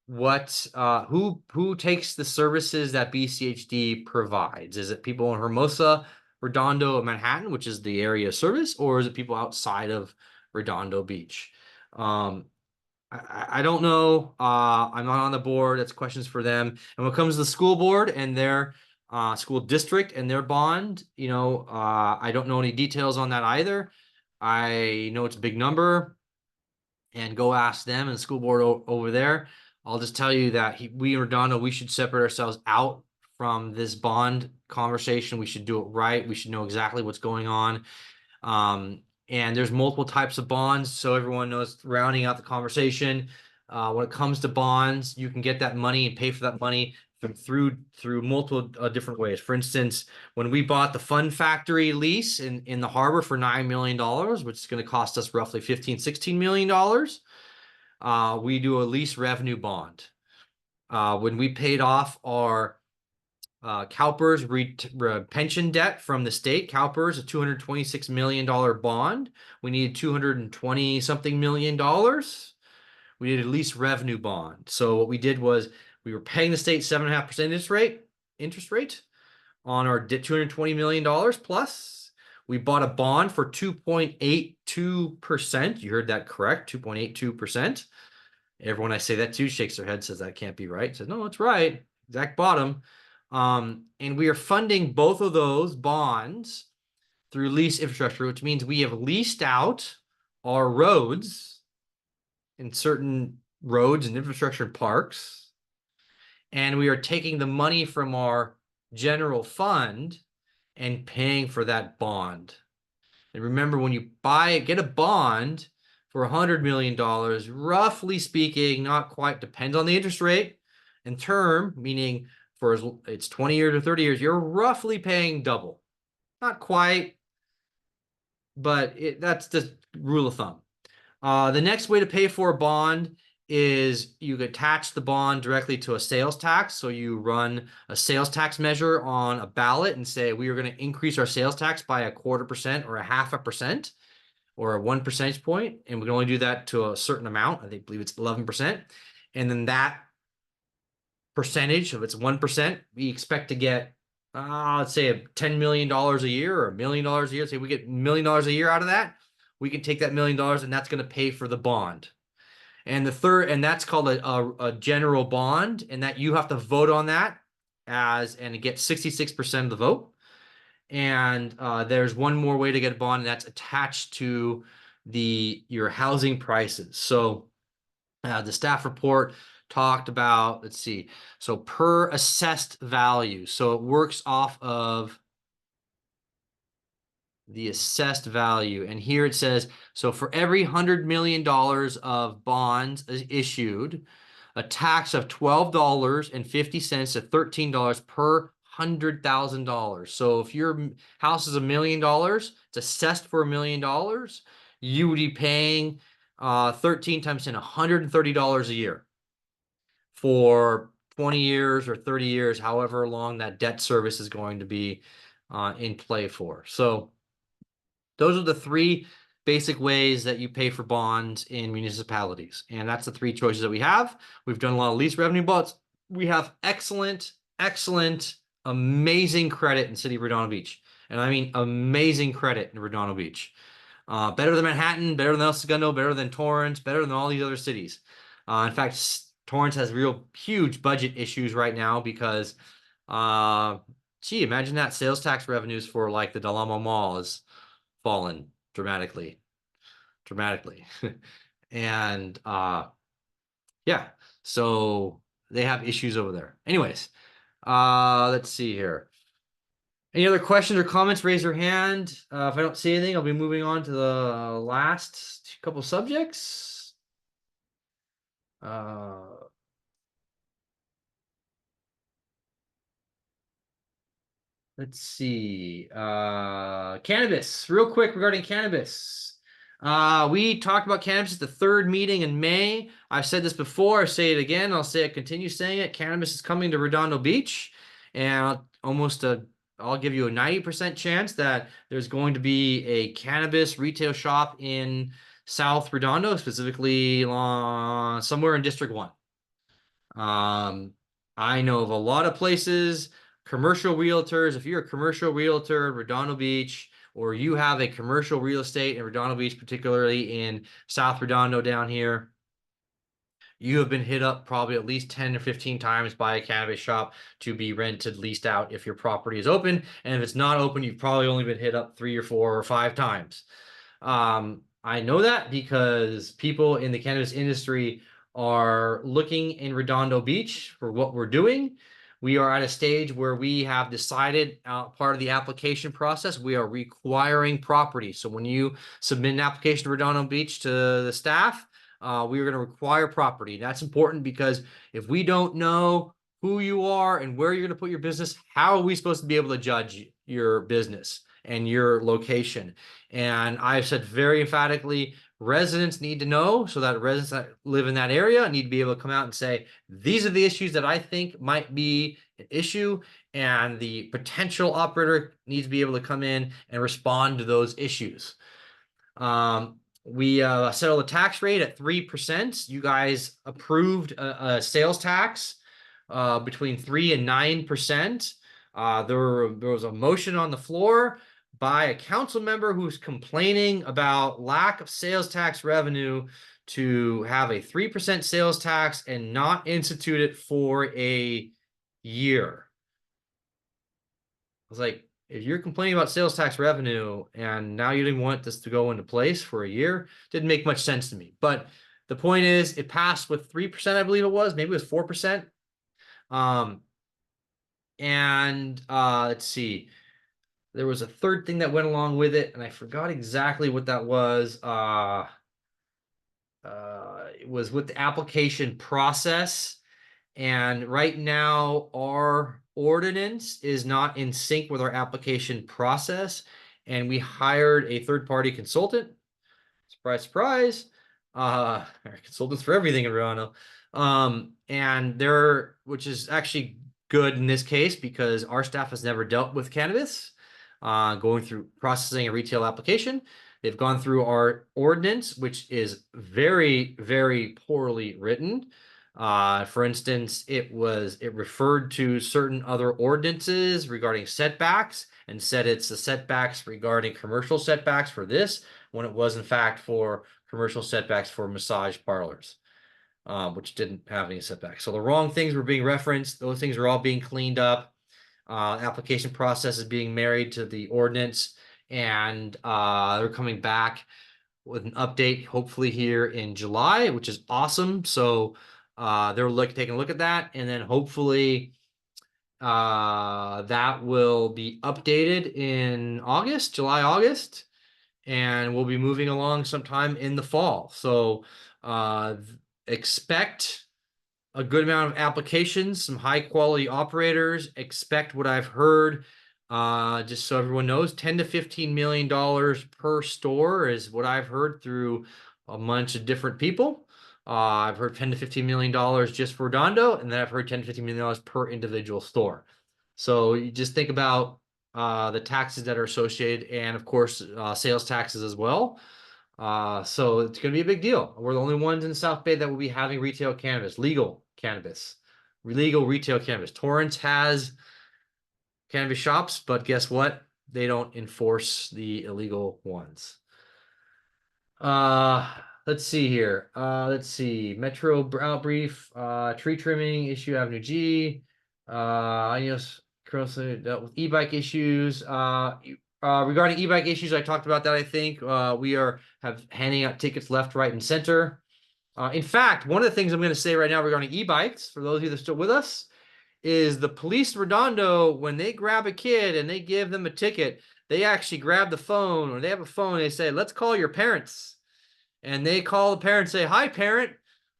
who takes the services that BCHD provides. Is it people in Hermosa, Redondo, and Manhattan, which is the area of service, or is it people outside of Redondo Beach? I don't know. I'm not on the board. That's questions for them. And when it comes to the school board and their school district and their bond, I don't know any details on that either. I know it's a big number, and go ask them and the school board over there. I'll just tell you that we in Redondo, we should separate ourselves out from this bond conversation. We should do it right. We should know exactly what's going on. And there's multiple types of bonds, so everyone knows, rounding out the conversation. When it comes to bonds, you can get that money and pay for that money through multiple different ways. For instance, when we bought the Fun Factory lease in the harbor for $9 million, which is going to cost us roughly $15-16 million, we do a lease revenue bond. When we paid off our CalPERS pension debt from the state, CalPERS, a $226 million bond. We needed $220 something million. We needed a lease revenue bond. So what we did was we were paying the state 7.5% interest rate on our $220 million plus. We bought a bond for 2.82%. You heard that correct, 2.82%. Everyone I say that to shakes their head, says that can't be right. Says, no, it's right. Exact bottom. And we are funding both of those bonds through lease infrastructure, which means we have leased out our roads and certain roads and infrastructure and parks. And we are taking the money from our general fund and paying for that bond. And remember, when you get a bond for $100 million, roughly speaking, not quite, depends on the interest rate and term, meaning for it's 20 years or 30 years, you're roughly paying double. Not quite, but that's the rule of thumb. The next way to pay for a bond is you attach the bond directly to a sales tax. So you run a sales tax measure on a ballot and say, we are going to increase our sales tax by 0.25% or 0.5% or 1 percentage point. And we can only do that to a certain amount. I believe it's 11%. And then that percentage, if it's 1%, we expect to get, let's say $10 million a year or $1 million a year. Say we get $1 million a year out of that. We can take that $1 million and that's going to pay for the bond. And the third, and that's called a general bond, and that you have to vote on that and it gets 66% of the vote. And there's one more way to get a bond, and that's attached to your housing prices. So the staff report talked about, let's see, so per assessed value. So it works off of the assessed value. And here it says, so for every $100 million of bonds issued, a tax of $12.50 to $13 per $100,000. So if your house is $1 million, it's assessed for $1 million, you would be paying 13 times 10, $130 a year for 20 years or 30 years, however long that debt service is going to be in play for. So those are the three basic ways that you pay for bonds in municipalities. And that's the three choices that we have. We've done a lot of lease revenue bonds. We have excellent, amazing credit in City of Redondo Beach. And I mean amazing credit in Redondo Beach. Better than Manhattan, better than El Segundo, better than Torrance, better than all these other cities. In fact, Torrance has real huge budget issues right now because, imagine that sales tax revenues for like the Del Amo Mall is fallen dramatically. And yeah, so they have issues over there. Anyways, let's see here. Any other questions or comments? Raise your hand. If I don't see anything, I'll be moving on to the last couple subjects. Let's see. Cannabis, real quick regarding cannabis. We talked about cannabis at the third meeting in May. I've said this before, I'll say it again, continue saying it. Cannabis is coming to Redondo Beach, and I'll give you a 90% chance that there's going to be a cannabis retail shop in South Redondo, specifically somewhere in District 1. I know of a lot of places, commercial realtors. If you're a commercial realtor in Redondo Beach, or you have a commercial real estate in Redondo Beach, particularly in South Redondo down here, you have been hit up probably at least 10 or 15 times by a cannabis shop to be rented, leased out if your property is open. And if it's not open, you've probably only been hit up 3 or 4 or 5 times. I know that because people in the cannabis industry are looking in Redondo Beach for what we're doing. we are at a stage where we have decided, part of the application process, we are requiring property. So when you submit an application to Redondo Beach to the staff, we are going to require property. That's important because if we don't know who you are and where you're going to put your business, how are we supposed to be able to judge your business and your location? And I've said very emphatically, residents need to know, so that residents that live in that area need to be able to come out and say, these are the issues that I think might be an issue, and the potential operator needs to be able to come in and respond to those issues. We settled the tax rate at 3%. You guys approved a sales tax between 3 and 9%. There was a motion on the floor by a council member who's complaining about lack of sales tax revenue to have a 3% sales tax and not institute it for a year. I was like, if you're complaining about sales tax revenue and now you didn't want this to go into place for a year, didn't make much sense to me. But the point is, it passed with 3%, I believe it was. Maybe it was 4%. Let's see. There was a third thing that went along with it, and I forgot exactly what that was. It was with the application process. And right now, our ordinance is not in sync with our application process. And we hired a third-party consultant. Surprise, surprise. Consultants for everything in Redondo. Which is actually good in this case because our staff has never dealt with cannabis. Going through processing a retail application. They've gone through our ordinance, which is very, very poorly written. For instance, it referred to certain other ordinances regarding setbacks and said it's the setbacks regarding commercial setbacks for this, when it was in fact for commercial setbacks for massage parlors, which didn't have any setbacks. So the wrong things were being referenced. Those things are all being cleaned up. Application process is being married to the ordinance, and they're coming back with an update hopefully here in July, which is awesome. So they're taking a look at that, and then hopefully that will be updated in July, August, and we'll be moving along sometime in the fall. So expect a good amount of applications, some high quality operators. Expect what I've heard, just so everyone knows, $10 to $15 million per store is what I've heard through a bunch of different people. I've heard $10 to $15 million just for Redondo, and then I've heard $10 to $15 million per individual store. So you just think about the taxes that are associated, and of course sales taxes as well. So it's going to be a big deal. We're the only ones in the South Bay that will be having retail cannabis, legal retail cannabis. Torrance has cannabis shops, but guess what? They don't enforce the illegal ones. Let's see here. Metro brief, tree trimming, issue Avenue G. Currently dealt with e-bike issues. Regarding e-bike issues, I talked about that. I think we have handing out tickets left, right, and center. In fact, one of the things I'm going to say right now regarding e-bikes, for those of you that are still with us, is the police Redondo, when they grab a kid and they give them a ticket, they actually grab the phone, or they have a phone, and they say, let's call your parents. And they call the parent and say, hi, parent,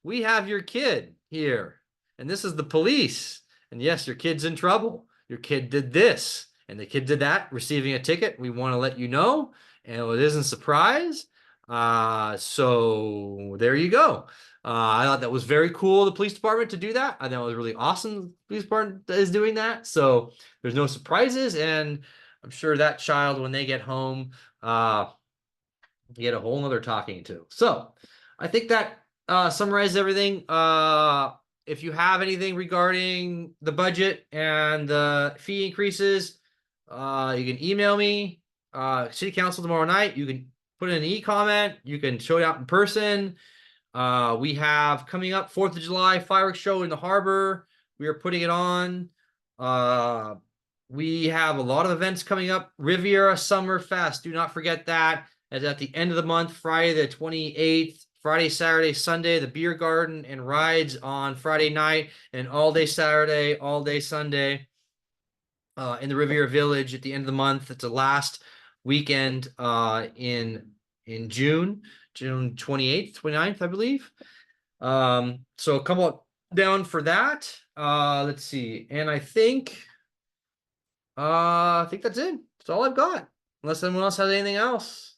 we have your kid here. And this is the police. And yes, your kid's in trouble. Your kid did this. And the kid did that, receiving a ticket. We want to let you know. And it isn't a surprise. So there you go. I thought that was very cool of the police department to do that. I thought it was really awesome the police department is doing that. So there's no surprises. And I'm sure that child, when they get home, get a whole nother talking to. So I think that summarizes everything. If you have anything regarding the budget and the fee increases, you can email me, city council tomorrow night. You can put in an e-comment. You can show it out in person. We have coming up 4th of July fireworks show in the harbor. We are putting it on. We have a lot of events coming up. Riviera Summer Fest. Do not forget that. As at the end of the month, Friday the 28th Friday, Saturday, Sunday, the beer garden and rides on Friday night, and all day Saturday, all day Sunday in the Riviera Village at the end of the month. It's the last weekend in June 28th, 29th, I believe. So come on down for that. Let's see. And I think that's it. That's all I've got. Unless anyone else has anything else.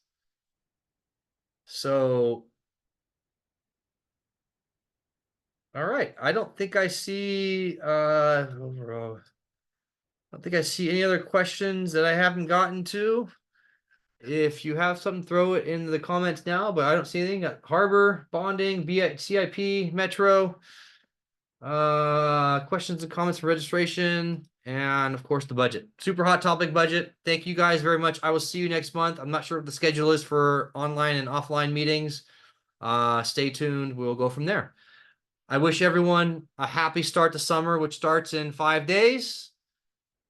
So all right. I don't think I see overall. I don't think I see any other questions that I haven't gotten to. If you have something, throw it in the comments now, but I don't see anything. Got harbor, bonding, CIP, Metro, questions and comments for registration, and of course the budget. Super hot topic budget. Thank you guys very much. I will see you next month. I'm not sure what the schedule is for online and offline meetings. Stay tuned. We'll go from there. I wish everyone a happy start to summer, which starts in 5 days,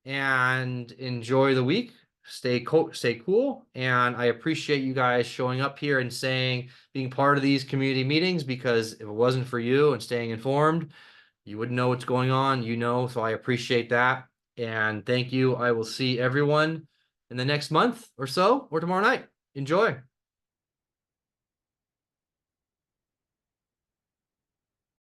and enjoy the week. Stay cool. And I appreciate you guys showing up here and being part of these community meetings, because if it wasn't for you and staying informed, you wouldn't know what's going on, so I appreciate that. And thank you. I will see everyone in the next month or so, or tomorrow night. Enjoy.